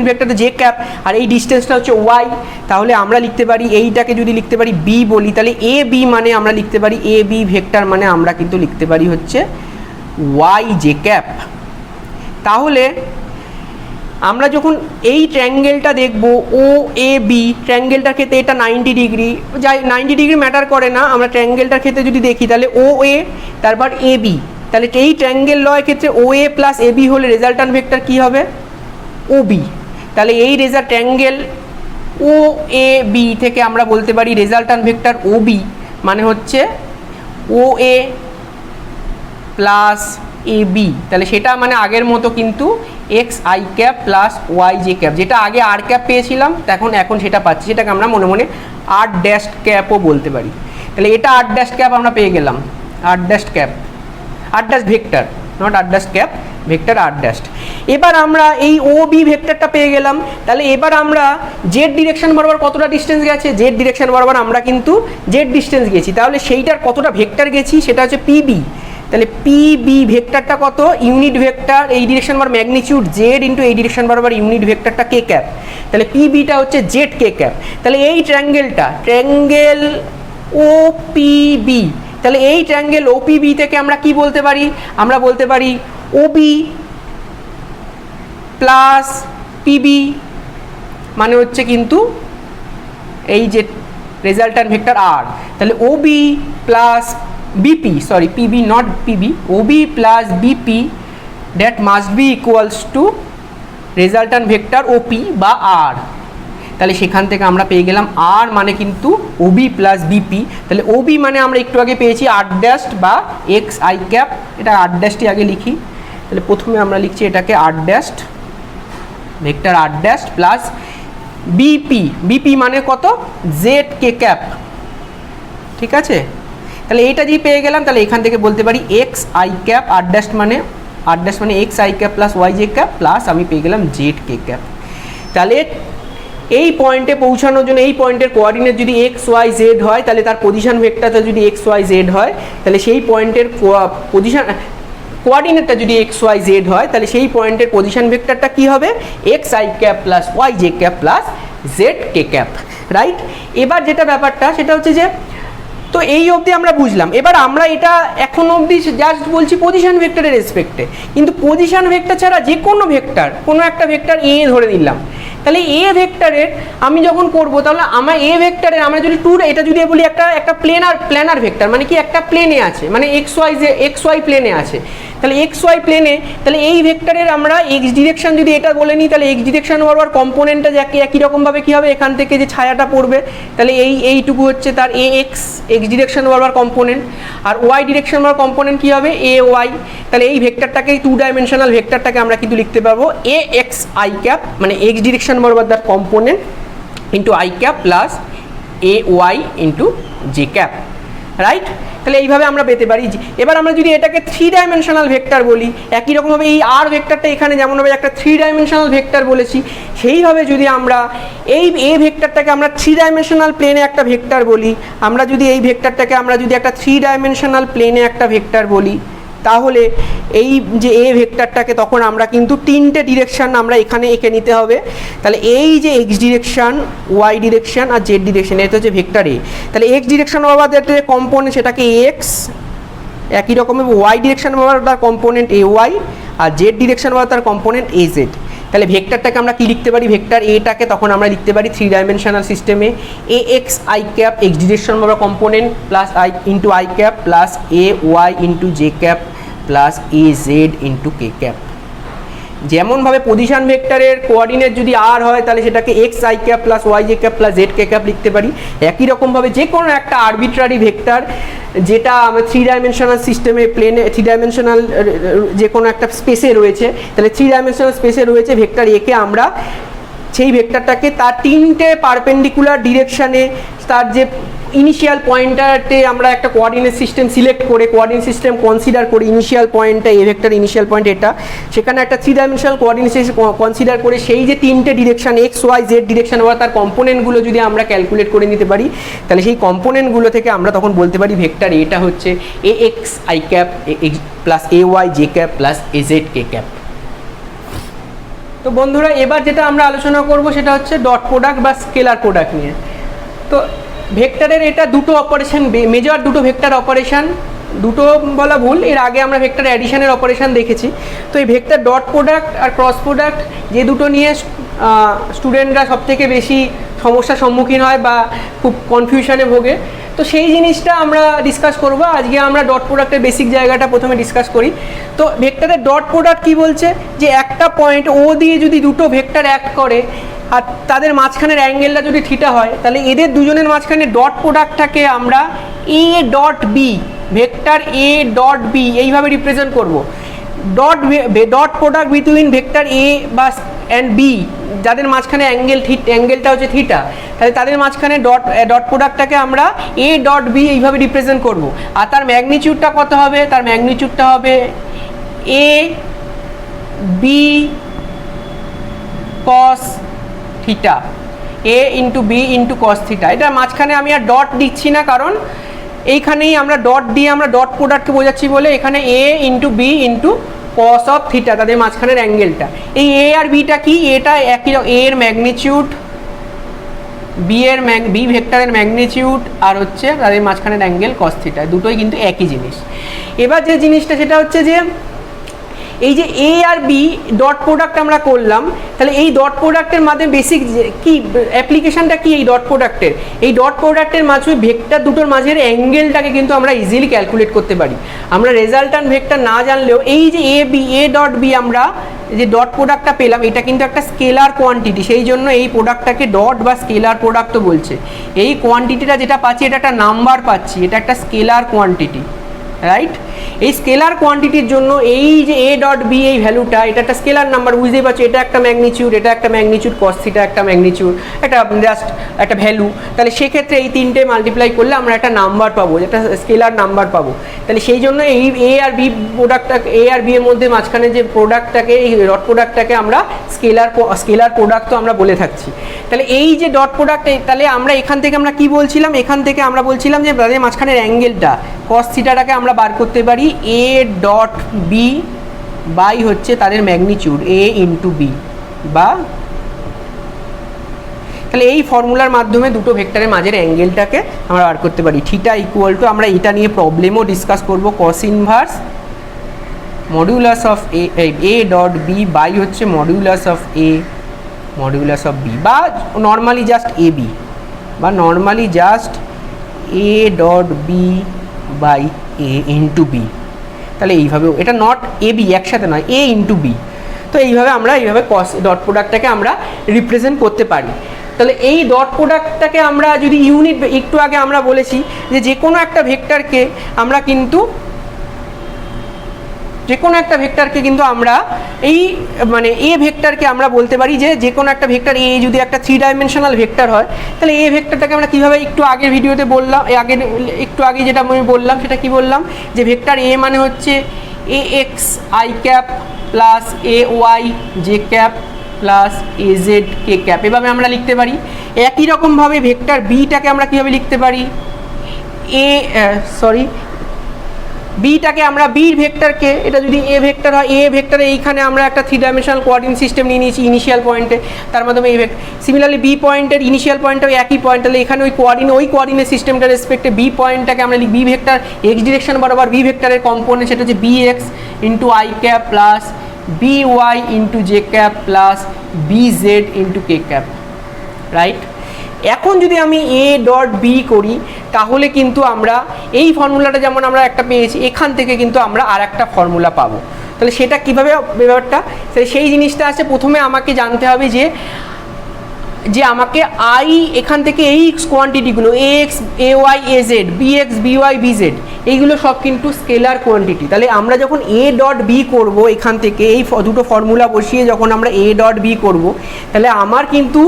ভেক্টরটা জে ক্যাপ, আর এই ডিস্টেন্সটা হচ্ছে ওয়াই, তাহলে আমরা লিখতে পারি এইটাকে যদি লিখতে পারি বি বলি, তাহলে এ বি মানে আমরা লিখতে পারি এ বি ভেক্টর মানে আমরা কিন্তু লিখতে পারি হচ্ছে ওয়াই জে ক্যাপ। তাহলে আমরা যখন এই ট্রায়াঙ্গেলটা দেখব ও এ বি, ট্রায়াঙ্গেলটার ক্ষেত্রে এটা 90 ডিগ্রি, যাই 90 ডিগ্রি ম্যাটার করে না, আমরা ট্রায়াঙ্গেলটার ক্ষেত্রে যদি দেখি তাহলে ও এ তারপর এ বি, তাহলে এই ট্রায়াঙ্গেল লয়ের ক্ষেত্রে ও এ প্লাস এ বি হলে রেজাল্ট্যান্ট ভেক্টর কী হবে? ও বি। তাহলে এই ট্রায়াঙ্গেল ও এ বি থেকে আমরা বলতে পারি রেজাল্ট্যান্ট ভেক্টর ও বি মানে হচ্ছে ও এ প্লাস এ বি। তাহলে সেটা মানে আগের মতো কিন্তু x I cap plus y J cap, যেটা আগে আর ক্যাপ পেয়েছিলাম এখন সেটা পাচ্ছি, সেটাকে আমরা মনে মনে আর ড্যাশ ক্যাপও বলতে পারি। তাহলে এটা আর ড্যাশ ক্যাপ আমরা পেয়ে গেলাম, r dash cap, r dash vector, not r dash cap, vector r dash. এবার আমরা এই ও বি ভেক্টরটা পেয়ে গেলাম। তাহলে এবার আমরা জেড ডিরেকশন বরাবর কতটা ডিস্টেন্স গেছে, জেড ডিরেকশন বরাবর আমরা কিন্তু জেড ডিস্টেন্স গেছি, তাহলে সেইটার কতটা ভেক্টর গেছি সেটা হচ্ছে পিবি। তাহলে পিবি ভেক্টরটা কত? ইউনিট ভেক্টর এই ডিরেকশন বরাবর ম্যাগনিটিউড জেড ইন্টু এই ডিরেকশন বরাবর ইউনিট ভেক্টরটা কে ক্যাপ, তাহলে পিবিটা হচ্ছে জেড কে ক্যাপ। তাহলে এই ট্রায়াঙ্গেল ও পিবি, তাহলে এই ট্রায়াঙ্গেল ওপিবি থেকে আমরা কি বলতে পারি? আমরা বলতে পারি ওবি প্লাস পিবি মানে হচ্ছে কিন্তু এই যে রেজাল্ট্যান্ট ভেক্টর আর। তাহলে OB plus BP, sorry PB not PB, OB plus BP that must be equals to resultant vector OP বা আর। তাহলে সেখান থেকে আমরা পেয়ে গেলাম আর মানে কিন্তু ওবি প্লাস বিপি। তাহলে ওবি মানে আমরা একটু আগে পেয়েছি আর ড্যাশ বা এক্স আই ক্যাপ, এটা আর ড্যাশটি আগে লিখি। তাহলে প্রথমে আমরা লিখছি এটাকে আর dash, vector r dash plus BP, BP মানে কত? জেড কে ক্যাপ, ঠিক আছে। তাহলে এইটা যদি পেয়ে গেলাম তাহলে এখান থেকে বলতে পারি x I cap r dash মানে x I cap plus y J cap plus আমি পেয়ে গেলাম জেড কে ক্যাপ। তাহলে এই পয়েন্টে পৌঁছানোর জন্য এই পয়েন্টের কোঅর্ডিনেট যদি এক্স ওয়াই জেড হয়, তাহলে তার পজিশন ভেক্টরটা যদি এক্স ওয়াই জেড হয়, তাহলে সেই পয়েন্টের পজিশন কোঅর্ডিনেটটা যদি এক্স ওয়াই জেড হয়, তাহলে সেই পয়েন্টের পজিশন ভেক্টরটা কী হবে? X I cap plus y J cap plus z K cap, right. এবার যেটা ব্যাপারটা সেটা হচ্ছে যে, তো এই অবধি আমরা বুঝলাম। এবার আমরা এটা এখন অবধি জাস্ট বলছি পজিশন ভেক্টরের রেসপেক্টে, কিন্তু পজিশন ভেক্টর ছাড়া যে কোনো ভেক্টর, কোনো একটা ভেক্টর এ ধরে নিলাম, তাহলে এ ভেক্টরের আমি যখন করব তাহলে আমার এ ভেক্টরের আমরা যদি এটা যদি বলি একটা প্ল্যানার ভেক্টর, মানে কি একটা প্লেনে আছে, মানে এক্স ওয়াই প্লেনে আছে, তাহলে এক্স ওয়াই প্লেনে, তাহলে এই ভেক্টরের আমরা এক্স ডিরেকশন যদি এটা বলে নিই, তাহলে এক্স ডিরেকশন বরাবর কম্পোনেন্টটা যাকে একই রকমভাবে কী হবে, এখান থেকে যে ছায়াটা পড়বে, তাহলে এইটুকু হচ্ছে তার এক্স ডিরেকশন বরাবর কম্পোনেন্ট, আর ওয়াই ডিরেকশন বরাবর কম্পোনেন্ট কী হবে? A Y. তাহলে এই ভেক্টরটাকে 2 ডাইমেনশনাল ভেক্টরটাকে আমরা কিন্তু লিখতে পারবো এ এক্স আই ক্যাপ, মানে এক্স ডিরেকশন বরাবর তার component into i cap plus A y into j cap, right. তাহলে এইভাবে আমরা পেতে পারি। এবার আমরা যদি এটাকে 3 ডাইমেনশনাল ভেক্টর বলি, একই রকমভাবে এই আর ভেক্টরটা এখানে যেমনভাবে একটা 3 ডাইমেনশনাল ভেক্টর বলেছি, সেইভাবে যদি আমরা এই এ ভেক্টরটাকে আমরা 3 ডাইমেনশনাল প্লেনে একটা ভেক্টর বলি, আমরা যদি এই ভেক্টরটাকে আমরা যদি একটা 3 ডাইমেনশনাল প্লেনে একটা ভেক্টর বলি, তাহলে এই যে এ ভেক্টরটাকে তখন আমরা কিন্তু 3টে ডিরেকশান আমরা এখানে এঁকে নিতে হবে। তাহলে এই যে এক্স ডিরেকশান, ওয়াই ডিরেকশান আর জেড ডিরেকশান, এটা হচ্ছে ভেক্টর এ। তাহলে এক্স ডিরেকশান বরাবর যে কম্পোনেন্ট সেটাকে এক্স, একই রকমের ওয়াই ডিরেকশান বরাবর তার component A Y, R Z direction বরাবর তার কম্পোনেন্ট এ জেড। তাহলে ভেক্টরটাকে আমরা কি লিখতে পারি? ভেক্টর এটাকে তখন আমরা লিখতে পারি 3 ডাইমেনশনাল সিস্টেমে a x I cap x direction বরাবর component plus i into i cap plus A y into j cap plus A z into k cap. যেমনভাবে পজিশন ভেক্টরের কোঅর্ডিনেট যদি আর হয় তাহলে সেটাকে x I cap plus y J cap plus z K cap লিখতে পারি, একই রকমভাবে যে কোনো একটা আরবিট্রারি ভেক্টর যেটা আমরা 3 ডাইমেনশনাল সিস্টেমে প্লেনে 3 ডাইমেনশনাল যে কোনো একটা স্পেসে রয়েছে, তাহলে 3 ডাইমেনশনাল স্পেসে রয়েছে ভেক্টর একে আমরা সেই ভেক্টরটাকে তার 3টে পারপেন্ডিকুলার ডিরেকশানে তার যে ইনিশিয়াল পয়েন্টটাতে আমরা একটা কোঅর্ডিনেট সিস্টেম সিলেক্ট করে কোঅর্ডিনেট সিস্টেম কনসিডার করি, ইনিশিয়াল পয়েন্টটা এ ভেক্টর ইনিশিয়াল পয়েন্ট এটা, সেখানে একটা 3 ডাইমেনশনাল কোঅর্ডিনেট সিস্টেম কনসিডার করে সেই যে 3টে direction x y z direction বা তার কম্পোনেন্টগুলো যদি আমরা ক্যালকুলেট করে নিতে পারি, তাহলে সেই কম্পোনেন্টগুলো থেকে আমরা তখন বলতে পারি ভেক্টর এটা হচ্ছে এ x I cap plus A Y J cap plus A Z K cap. তো বন্ধুরা এবার যেটা আমরা আলোচনা করব সেটা হচ্ছে ডট প্রোডাক্ট বা স্কেলার প্রোডাক্ট নিয়ে। তো ভেক্টরের এটা দুটো অপারেশন, মেজর দুটো ভেক্টর অপারেশন, দুটো বলা ভুল, এর আগে আমরা ভেক্টর অ্যাডিশনের অপারেশন দেখেছি। তো এই ভেক্টর ডট প্রোডাক্ট আর ক্রস প্রোডাক্ট যে দুটো নিয়ে স্টুডেন্টরা সবথেকে বেশি সমস্যার সম্মুখীন হয় বা খুব কনফিউশনে ভোগে, তো সেই জিনিসটা আমরা ডিসকাস করব আজকে। আমরা ডট প্রোডাক্টের বেসিক জায়গাটা প্রথমে ডিসকাস করি। তো ভেক্টরের ডট প্রোডাক্ট কি বলছে, যে একটা পয়েন্ট ও দিয়ে যদি দুটো ভেক্টর অ্যাক্ট করে আর তাদের মাঝখানের অ্যাঙ্গেলটা যদি থিটা হয়, তাহলে এদের দুজনের মাঝখানে ডট প্রোডাক্টটাকে আমরা a dot b, vector a dot b এইভাবে রিপ্রেজেন্ট করব। Dot product between vector a বা অ্যান্ড বি, যাদের মাঝখানে অ্যাঙ্গেলটা হচ্ছে থিটা, তাহলে তাদের মাঝখানে ডট প্রোডাক্টটাকে আমরা এ ডট বি এইভাবে রিপ্রেজেন্ট করব। আর তার ম্যাগনিটিউডটা কত হবে, তার ম্যাগনিটিউডটা হবে a b cos theta, a into b into cos theta. এটা মাঝখানে আমি আর ডট দিচ্ছি না, কারণ এইখানেই আমরা ডট দিয়ে আমরা ডট প্রোডাক্টকে বোঝাচ্ছি বলে এখানে a into b into cos of theta, তাদের মাঝখানের অ্যাঙ্গেলটা। এই এ আর বিটা কি, এটা একই, এ এর ম্যাগনিটিউড, বি ভেক্টরের ম্যাগনিটিউড আর হচ্ছে তাদের মাঝখানের অ্যাঙ্গেল কস থিটা, দুটোই কিন্তু একই জিনিস। এবার যে জিনিসটা সেটা হচ্ছে যে এই যে এ আর বি ডট প্রোডাক্ট আমরা করলাম, তাহলে এই ডট প্রোডাক্টের মাধ্যমে বেসিক কি অ্যাপ্লিকেশনটা কি এই ডট প্রোডাক্টের, এই ডট প্রোডাক্টের মাঝে ভেক্টর দুটোর মাঝের অ্যাঙ্গেলটাকে কিন্তু আমরা ইজিলি ক্যালকুলেট করতে পারি। আমরা রেজাল্টান্ট ভেক্টর না জানলেও এই যে এ ডট বি আমরা যে ডট প্রোডাক্টটা পেলাম, এটা কিন্তু একটা স্কেলার কোয়ান্টিটি, সেই জন্য এই প্রোডাক্টটাকে ডট বা স্কেলার প্রোডাক্টও বলছে। এই কোয়ান্টিটিটা যেটা পাচ্ছি এটা একটা নাম্বার পাচ্ছি, এটা একটা স্কেলার কোয়ান্টিটি, রাইট। এই স্কেলার কোয়ান্টিটির জন্য এই যে এ ডট বি এই ভ্যালুটা, এটা একটা স্কেলার নাম্বার, বুঝতেই পারছি, এটা একটা ম্যাগনিটিউড, এটা একটা ম্যাগনিটিউড, কস থিটা একটা ম্যাগনিটিউড, এটা জাস্ট একটা ভ্যালু। তাহলে সেক্ষেত্রে এই তিনটে মাল্টিপ্লাই করলে আমরা একটা নাম্বার পাবো, একটা স্কেলার নাম্বার পাবো। তাহলে সেই জন্য এই এ আর বি প্রোডাক্টটাকে, এ আর বি এর মধ্যে মাঝখানে যে প্রোডাক্টটাকে, এই ডট প্রোডাক্টটাকে আমরা স্কেলার প্রোডাক্ট তো আমরা বলে থাকছি। তাহলে এই যে ডট প্রোডাক্ট, তাহলে আমরা এখান থেকে আমরা কি বলছিলাম, এখান থেকে আমরা বলছিলাম যে তাদের মাঝখানের অ্যাঙ্গেলটা কস থিটাটাকে আমরা বার করতে পারি এ ডট বি বাই হচ্ছে তাদের ম্যাগনিটিউড এ ইন্টু বি, বা তাহলে এই ফর্মুলার মাধ্যমে দুটো ভেক্টরের মাঝের অ্যাঙ্গেলটাকে আমরা বার করতে পারি। থিটা ইকুয়াল টু, আমরা এটা নিয়ে প্রবলেমও ডিসকাস করব, cos inverse modulus of a dot b by হচ্ছে modulus of a modulus of b, বা নর্মালি জাস্ট এ বি, বা normally just a dot b by a into b. তাহলে এইভাবে, এটা নট এ বি একসাথে নয়, এ into B. তো এইভাবে আমরা এইভাবে কস ডট প্রোডাক্টটাকে আমরা রিপ্রেজেন্ট করতে পারি। তাহলে এই ডট প্রোডাক্টটাকে আমরা যদি ইউনিট, একটু আগে আমরা বলেছি যে কোনো একটা ভেক্টরকে আমরা কিন্তু আমরা এই মানে এ ভেক্টরকে আমরা বলতে পারি যে কোনো একটা ভেক্টর এ যদি একটা 3 ডাইমেনশনাল ভেক্টর হয়, তাহলে এ ভেক্টরটাকে আমরা কীভাবে একটু আগের ভিডিওতে বললাম, একটু আগে যেটা আমি বললাম সেটা কি বললাম, যে ভেক্টর এ মানে হচ্ছে এ x I cap plus A Y J cap plus A Z K cap, এভাবে আমরা লিখতে পারি। একই রকমভাবে ভেক্টর বিটাকে আমরা কীভাবে লিখতে পারি, বিটাকে আমরা বি ভেক্টরকে, এটা যদি এ ভেক্টর হয়, এ ভেক্টরে এইখানে আমরা একটা 3 ডাইমেনশনাল কোঅর্ডিনেট সিস্টেম নিয়ে নিয়েছি ইনিশিয়াল পয়েন্টে, তার মাধ্যমে এই সিমিলারলি বি পয়েন্টের ইনিশিয়াল পয়েন্টটাও একই পয়েন্ট, তাহলে এখানে ওই কোঅর্ডিনেট সিস্টেমটার রেসপেক্টে বি পয়েন্টটাকে আমরা লিখি, বি ভেক্টর এক্স ডিরেকশন বরাবর বি ভেক্টরের কম্পোনেন্ট সেটা হচ্ছে b x into i cap plus B y into j cap plus B z into k cap, right. এখন যদি আমি এ ডট বি করি, তাহলে কিন্তু আমরা এই ফর্মুলাটা যেমন আমরা একটা পেয়েছি, এখান থেকে কিন্তু আমরা আর একটা ফর্মুলা পাবো। তাহলে সেটা কীভাবে ব্যাপারটা, সেই জিনিসটা আছে প্রথমে আমাকে জানতে হবে যে আমাকে আই এখান থেকে এই কোয়ান্টিটিগুলো x a y a Z b x b y b z এইগুলো সব কিন্তু স্কেলার কোয়ান্টিটি। তাহলে আমরা যখন এ ডট বি করবো এখান থেকে এই দুটো ফর্মুলা বসিয়ে যখন আমরা এ ডট বি করবো, তাহলে আমার কিন্তু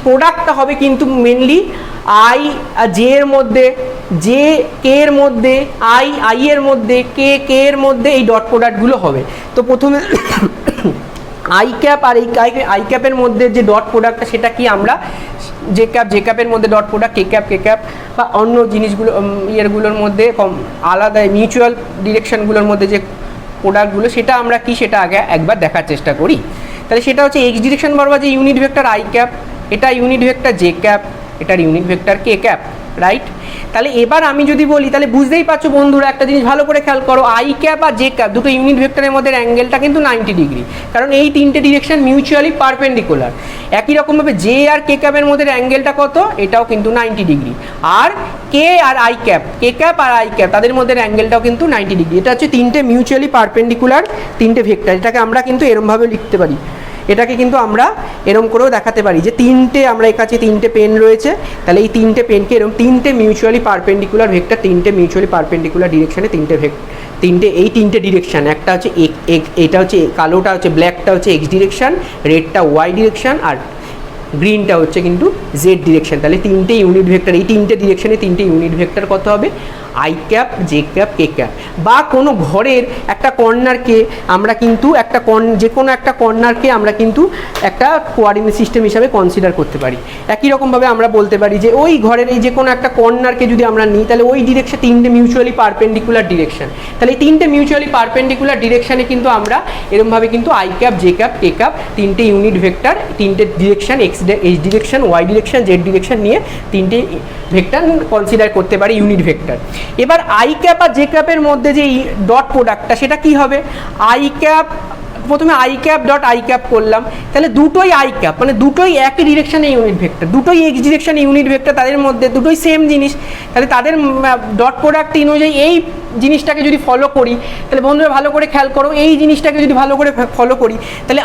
প্রোডাক্টটা হবে কিন্তু মেনলি আই আর জে এর মধ্যে, জে কে এর মধ্যে, আই এর মধ্যে, কে এর মধ্যে এই ডট প্রোডাক্টগুলো হবে। তো প্রথমে আই ক্যাপ আর এই আই ক্যাপের মধ্যে যে ডট প্রোডাক্টটা সেটা কি আমরা জে ক্যাপের মধ্যে ডট প্রোডাক্ট কে ক্যাপ বা অন্য জিনিসগুলো ইয়েরগুলোর মধ্যে আলাদা মিউচুয়াল ডিরেকশনগুলোর মধ্যে যে প্রোডাক্টগুলো সেটা আমরা কি সেটা আগে একবার দেখার চেষ্টা করি। তাহলে সেটা হচ্ছে এক্স ডিরেকশন বরাবর যে ইউনিট ভেক্টর আই ক্যাপ, এটা ইউনিট ভেক্টর জে ক্যাপ, এটার ইউনিট ভেক্টর কে ক্যাপ, রাইট। তাহলে এবার আমি যদি বলি তাহলে বুঝতেই পারছো বন্ধুরা, একটা জিনিস ভালো করে খেয়াল করো, আই ক্যাপ আর জে ক্যাপ দুটো ইউনিট ভেক্টরের মধ্যে অ্যাঙ্গেলটা কিন্তু 90 ডিগ্রি, কারণ এই তিনটে ডিরেকশন মিউচুয়ালি পারপেন্ডিকুলার। একই রকমভাবে জে আর কে ক্যাপের মধ্যে অ্যাঙ্গেলটা কত, এটাও কিন্তু 90 ডিগ্রি। আর কে আর আই ক্যাপ, কে ক্যাপ আর আই ক্যাপ তাদের মধ্যে অ্যাঙ্গেলটাও কিন্তু 90 ডিগ্রি। এটা হচ্ছে তিনটে মিউচুয়ালি পারপেন্ডিকুলার তিনটে ভেক্টর। এটাকে আমরা কিন্তু এরমভাবে লিখতে পারি, এটাকে কিন্তু আমরা এরম করেও দেখাতে পারি যে তিনটে আমরা এর কাছে তিনটে পেন রয়েছে, তাহলে এই তিনটে পেনকে এরকম তিনটে মিউচুয়ালি পারপেন্ডিকুলার ভেক্টর, তিনটে মিউচুয়ালি পারপেন্ডিকুলার ডিরেকশনে তিনটে ডিরেকশন, একটা হচ্ছে এটা হচ্ছে কালোটা হচ্ছে ব্ল্যাকটা হচ্ছে এক্স ডিরেকশন, রেডটা ওয়াই ডিরেকশন আর গ্রিনটা হচ্ছে কিন্তু জেড ডিরেকশন। তাহলে তিনটে ইউনিট ভেক্টর, এই তিনটে ডিরেকশনে তিনটে ইউনিট ভেক্টর কত হবে, i cap J cap K cap. বা কোনো ঘরের একটা কর্নারকে আমরা কিন্তু যে কোনো একটা কর্নারকে আমরা কিন্তু একটা কোঅর্ডিনেট সিস্টেম হিসাবে কনসিডার করতে পারি। একই রকমভাবে আমরা বলতে পারি যে ওই ঘরের এই যে কোনো একটা কর্নারকে যদি আমরা নিই তাহলে ওই ডিরেকশন তিনটে মিউচুয়ালি পারপেন্ডিকুলার ডিরেকশন, তাহলে এই তিনটে মিউচুয়ালি পারপেন্ডিকুলার ডিরেকশনে কিন্তু আমরা এরকমভাবে কিন্তু i cap J cap K cap তিনটে ইউনিট ভেক্টর, তিনটে direction x direction y direction z direction নিয়ে তিনটে ভেক্টর কনসিডার করতে পারি ইউনিট ভেক্টর। এবার আই ক্যাপ আর জে ক্যাপের মধ্যে যে ডট প্রোডাক্টটা সেটা কি হবে, আই ক্যাপ প্রথমে i cap dot I cap করলাম, তাহলে দুটোই আই ক্যাপ মানে দুটোই একই ডিরেকশনে ইউনিট ভেক্টর, দুটোই এক্স ডিরেকশনে ইউনিট ভেক্টর, তাদের মধ্যে দুটোই সেম জিনিস, তাহলে তাদের ডট প্রোডাক্ট অনুযায়ী এই জিনিসটাকে যদি ফলো করি তাহলে বন্ধুরা ভালো করে খেয়াল করো, এই জিনিসটাকে যদি ভালো করে ফলো করি তাহলে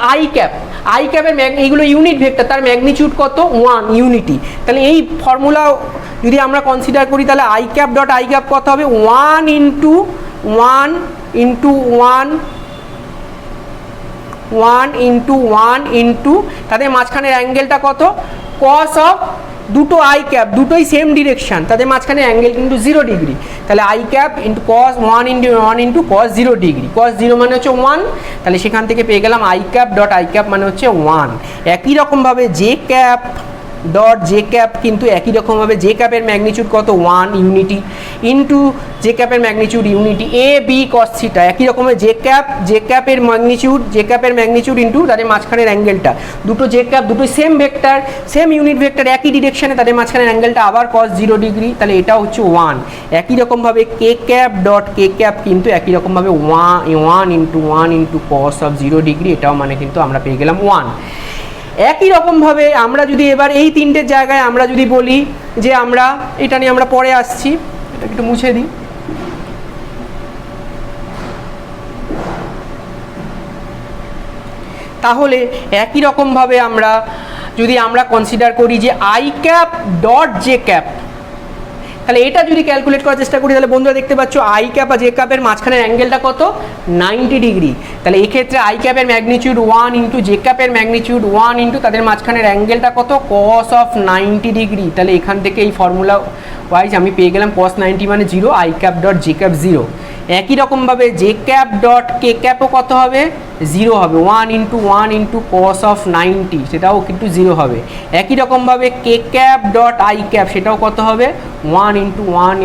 আই ক্যাপের এইগুলো ইউনিট ভেক্টর, তার ম্যাগনিটিউড কত 1 ইউনিটি। তাহলে এই ফর্মুলা যদি আমরা কনসিডার করি তাহলে i cap dot I cap কত হবে 1 ইন্টু 1 ইন্টু তাদের মাঝখানের অ্যাঙ্গেলটা কত কস অফ দুটো আই ক্যাপ, দুটোই সেম ডিরেকশন, তাদের মাঝখানে অ্যাঙ্গেল কিন্তু 0 ডিগ্রি। তাহলে i cap into cos 1 into cos 0 degree, cos 0 মানে হচ্ছে 1, তাহলে সেখান থেকে পেয়ে গেলাম i cap dot I cap মানে হচ্ছে 1। একই রকমভাবে j cap dot J cap কিন্তু একই রকমভাবে জে ক্যাপের ম্যাগনিটিউড কত 1 ইউনিটি ইন্টু জে ক্যাপের magnitude unity a b cos theta. একই রকমের জে ক্যাপের ম্যাগনিটিউড ইন্টু তাদের মাঝখানের অ্যাঙ্গেলটা, দুটো জে ক্যাপ দুটোই same vector same unit vector একই ডিরেকশনে, তাদের মাঝখানের অ্যাঙ্গেলটা আবার কস 0 ডিগ্রি, তাহলে এটাও হচ্ছে 1। একই রকমভাবে K cap dot K cap কিন্তু একই রকমভাবে 1 ইন্টু কস অফ 0 ডিগ্রি, এটাও মানে কিন্তু আমরা পেয়ে গেলাম 1। একই রকমভাবে আমরা যদি এবার এই তিনটের জায়গায় আমরা যদি বলি যে আমরা এটা নিয়ে আমরা পরে আসছি, এটা একটু মুছে দিই, তাহলে একই রকমভাবে আমরা যদি আমরা কনসিডার করি যে I cap dot J cap, তাহলে এটা যদি ক্যালকুলেট করার চেষ্টা করি তাহলে বন্ধুরা দেখতে পাচ্ছ আই ক্যাপ আর জে ক্যাপের মাঝখানের অ্যাঙ্গেলটা কত 90 ডিগ্রি। তাহলে এই ক্ষেত্রে আই ক্যাপের ম্যাগনিটিউড 1 ইন্টু জে ক্যাপের ম্যাগনিটিউড 1 ইন্টু তাদের মাঝখানের অ্যাঙ্গেলটা কত কস অফ 90 ডিগ্রি। তাহলে এখান থেকে এই ফর্মুলা ওয়াইজ আমি পেয়ে গেলাম কস 90 মানে 0, I cap dot J cap 0। একই রকমভাবে জে ক্যাপ ডট কে ক্যাপও কত হবে 0 হবে, 1 ইন্টু কস অফ 90 সেটাও কিন্তু 0 হবে। একই রকমভাবে K cap dot I cap সেটাও কত হবে 1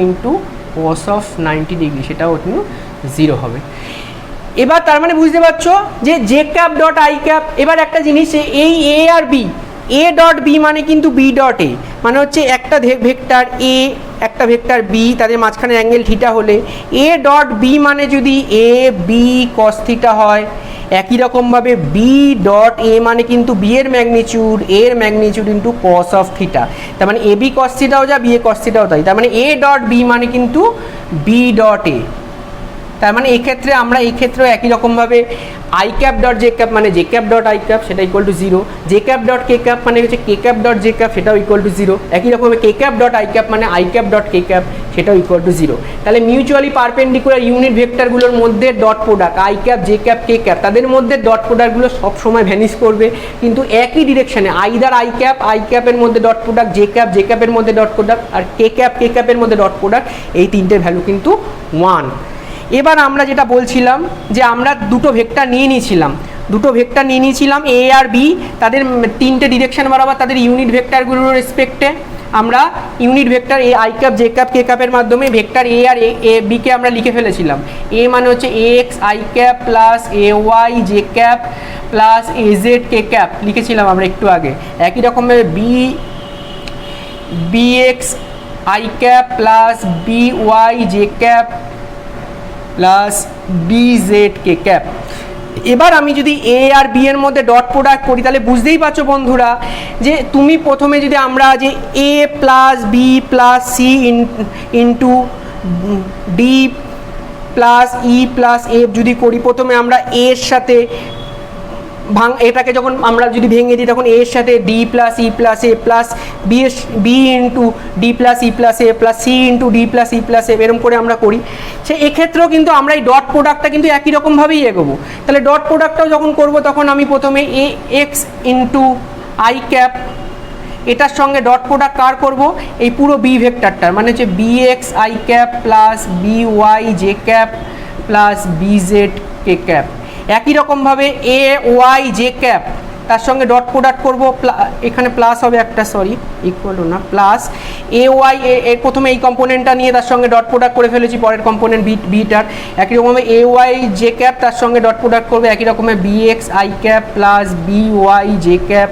ইন্টু কস অফ 90 ডিগ্রি, সেটাও কিন্তু 0 হবে। এবার তার মানে বুঝতে পারছো যে J cap dot I cap, এবার একটা জিনিস এই এ আর বি, এ ডট বি মানে কিন্তু বি ডট এ মানে হচ্ছে একটা ভেক্টর এ একটা ভেক্টর বি, তাদের মাঝখানে অ্যাঙ্গেল থিটা হলে এ ডট বি মানে যদি এ বি কস থিটা হয়, একই রকমভাবে বি ডট এ মানে কিন্তু বি এর magnitude into cos of theta, তার মানে এ বি কস থিটাও যা বি এ কস থিটাও তাই, তার মানে এ ডট বি মানে কিন্তু বি ডট এ, তার মানে এক্ষেত্রে আমরা এই ক্ষেত্রেও একই রকমভাবে I cap dot J cap মানে J cap dot I cap সেটা equal to 0, J cap dot K cap মানে হচ্ছে K cap dot J cap সেটাও ইকুয়াল টু 0, একই রকমভাবে K cap dot I cap মানে I cap dot K cap সেটাও equal to 0। তাহলে mutually perpendicular unit ভেক্টরগুলোর মধ্যে dot product I cap J cap K cap তাদের মধ্যে ডট প্রোডাক্টগুলো সবসময় ভ্যানিশ করবে, কিন্তু একই ডিরেকশানে আইদার আই ক্যাপের মধ্যে ডট প্রোডাক্ট, জে ক্যাপের মধ্যে ডট প্রোডাক্ট আর কে ক্যাপের মধ্যে ডট প্রোডাক্ট, এই তিনটের ভ্যালু কিন্তু 1। এবার আমরা যেটা বলছিলাম যে আমরা দুটো ভেক্টর নিয়ে নিয়েছিলাম এ আর বি, তাদের তিনটে ডিরেকশন বরাবর তাদের ইউনিট ভেক্টরগুলোর রেসপেক্টে আমরা unit vector A I cap J cap K ক্যাপের মাধ্যমে ভেক্টর এ আর এ বিকে আমরা লিখে ফেলেছিলাম। এ মানে হচ্ছে এ x I cap plus A Y J cap plus A Z K cap লিখেছিলাম আমরা একটু আগে। একই রকমভাবে B x I cap plus B Y J cap plus B Z K cap. এবার আমি যদি এ আর বি এর মধ্যে ডট প্রোডাক্ট করি তাহলে বুঝতেই পারছো বন্ধুরা যে তুমি প্রথমে যদি আমরা যে A plus B plus C into D plus E plus F যদি করি, প্রথমে আমরা এর সাথে এটাকে যখন আমরা যদি ভেঙে দিই তখন এর সাথে D plus E plus A plus B into D plus E plus A plus C into D plus E plus F এরকম করে আমরা করি। সে এক্ষেত্রেও কিন্তু আমরা এই ডট প্রোডাক্টটা কিন্তু একই রকমভাবেই এগোবো। তাহলে ডট প্রোডাক্টটাও যখন করব তখন আমি প্রথমে এ এক্স ইন্টু আই ক্যাপ এটার সঙ্গে ডট প্রোডাক্ট কার করব এই পুরো বি ভেক্টরটার, মানে হচ্ছে b x I cap plus B Y J cap plus B Z K cap. একই রকমভাবে এ ওয়াই জে ক্যাপ তার সঙ্গে ডট প্রোডাক্ট করবো, এখানে প্লাস হবে একটা, সরি ইকুয়াল না প্লাস এ ওয়াই এর প্রথমে এই কম্পোনেন্টটা নিয়ে তার সঙ্গে ডট প্রোডাক্ট করে ফেলেছি পরের কম্পোনেন্ট বিটার। একই রকমভাবে এ ওয়াই জে ক্যাপ তার সঙ্গে ডট প্রোডাক্ট করবে, একই রকমের b x I cap plus B Y J cap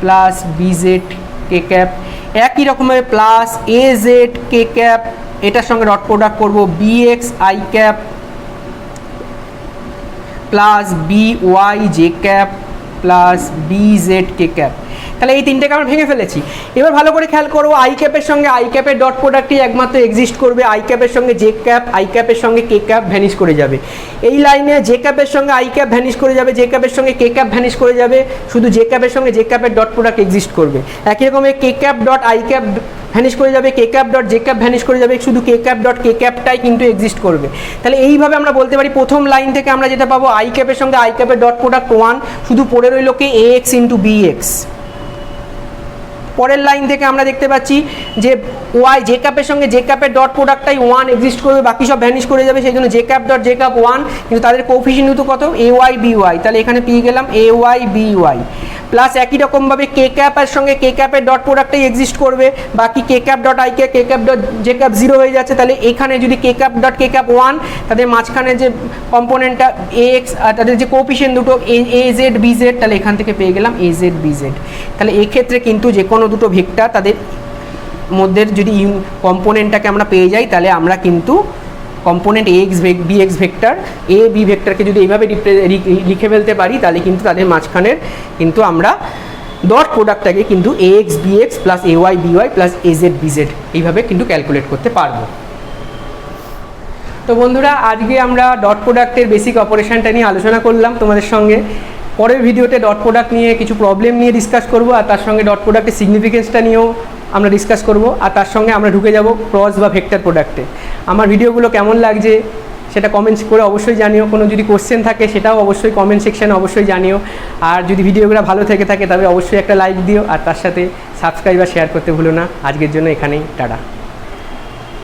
plus B Z K cap. একই রকমের plus A Z K cap এটার সঙ্গে ডট প্রোডাক্ট করবো b x I cap plus B Y J cap plus B Z K cap. তাহলে এই তিনটেকে আমরা ভেঙে ফেলেছি। এবার ভালো করে খেয়াল করবো আই ক্যাপের সঙ্গে আই ক্যাপের ডট প্রোডাক্টই একমাত্র এক্সিস্ট করবে, আই ক্যাপের সঙ্গে জে ক্যাপ আই ক্যাপের সঙ্গে কে ক্যাপ ভ্যানিশ করে যাবে। এই লাইনে জে ক্যাপের সঙ্গে আই ক্যাপ ভ্যানিশ করে যাবে, জে ক্যাপের সঙ্গে কে ক্যাপ ভ্যানিশ করে যাবে, শুধু জে ক্যাপের সঙ্গে জে ক্যাপের ডট প্রোডাক্ট এক্সিস্ট করবে। একই রকমের K cap dot I cap vanish করে যাবে, K cap dot J cap vanish করে যাবে, শুধু কে ক্যাপ ডট কে ক্যাপটাই কিন্তু এক্সিস্ট করবে। তাহলে এইভাবে আমরা বলতে পারি প্রথম লাইন থেকে আমরা যেটা পাবো আই ক্যাপের সঙ্গে আই ক্যাপের ডট প্রোডাক্ট 1, শুধু পড়ে রইল কে এ এক্স ইন্টু বি এক্স। পরের লাইন থেকে আমরা দেখতে পাচ্ছি যে ওয়াই জে ক্যাপের সঙ্গে জে ক্যাপের ডট প্রোডাক্টটাই 1 এক্সিস্ট করবে, বাকি সব ভ্যানিশ করে যাবে, সেই জন্য J cap dot J cap 1, কিন্তু তাদের কোএফিশিয়েন্ট কিন্তু কত এ ওয়াই বি ওয়াই। তাহলে এখানে পেয়ে গেলাম এ ওয়াই বি ওয়াই প্লাস একই রকমভাবে কে ক্যাপের সঙ্গে কে ক্যাপের ডট প্রোডাক্টটাই এক্সিস্ট করবে, বাকি K cap dot I cap K cap dot J cap 0 হয়ে যাচ্ছে। তাহলে এখানে যদি K cap dot K cap 1 তাদের মাঝখানে যে কম্পোনেন্টটা এ এক্স আর তাদের যে কোএফিশিয়েন্ট দুটো এ জেড বি জেড, তাহলে এখান থেকে পেয়ে গেলাম এ জেড বি জেড। তাহলে এক্ষেত্রে কিন্তু যে কোনো দুটো ভেক্টর তাদের মধ্যে যদি কম্পোনেন্টটাকে আমরা পেয়ে যাই তাহলে আমরা কিন্তু component A X B x vector A B ভেক্টরকে যদি এইভাবে লিখে ফেলতে পারি তাহলে কিন্তু তাদের মাঝখানের কিন্তু আমরা ডট প্রোডাক্টটাকে কিন্তু A X B X plus A Y B Y plus A Z B Z এইভাবে কিন্তু ক্যালকুলেট করতে পারবো। তো বন্ধুরা আজকে আমরা ডট প্রোডাক্টের বেসিক অপারেশনটা নিয়ে আলোচনা করলাম তোমাদের সঙ্গে। পরের ভিডিওতে ডট প্রোডাক্ট নিয়ে কিছু প্রবলেম নিয়ে ডিসকাস করব, আর তার সঙ্গে ডট প্রোডাক্টের সিগনিফিকেন্সটা নিয়েও আমরা ডিসকাস করব, আর তার সঙ্গে আমরা ঢুকে যাব ক্রস বা ভেক্টর প্রোডাক্টে। আমার ভিডিওগুলো কেমন লাগছে সেটা কমেন্টস করে অবশ্যই জানিও, কোনো যদি কোশ্চেন থাকে সেটাও অবশ্যই কমেন্ট সেকশানে অবশ্যই জানিও, আর যদি ভিডিওগুলো ভালো থেকে থাকে তবে অবশ্যই একটা লাইক দিও, আর তার সাথে সাবস্ক্রাইব আর শেয়ার করতে ভুলো না। আজকের জন্য এখানেই টাটা।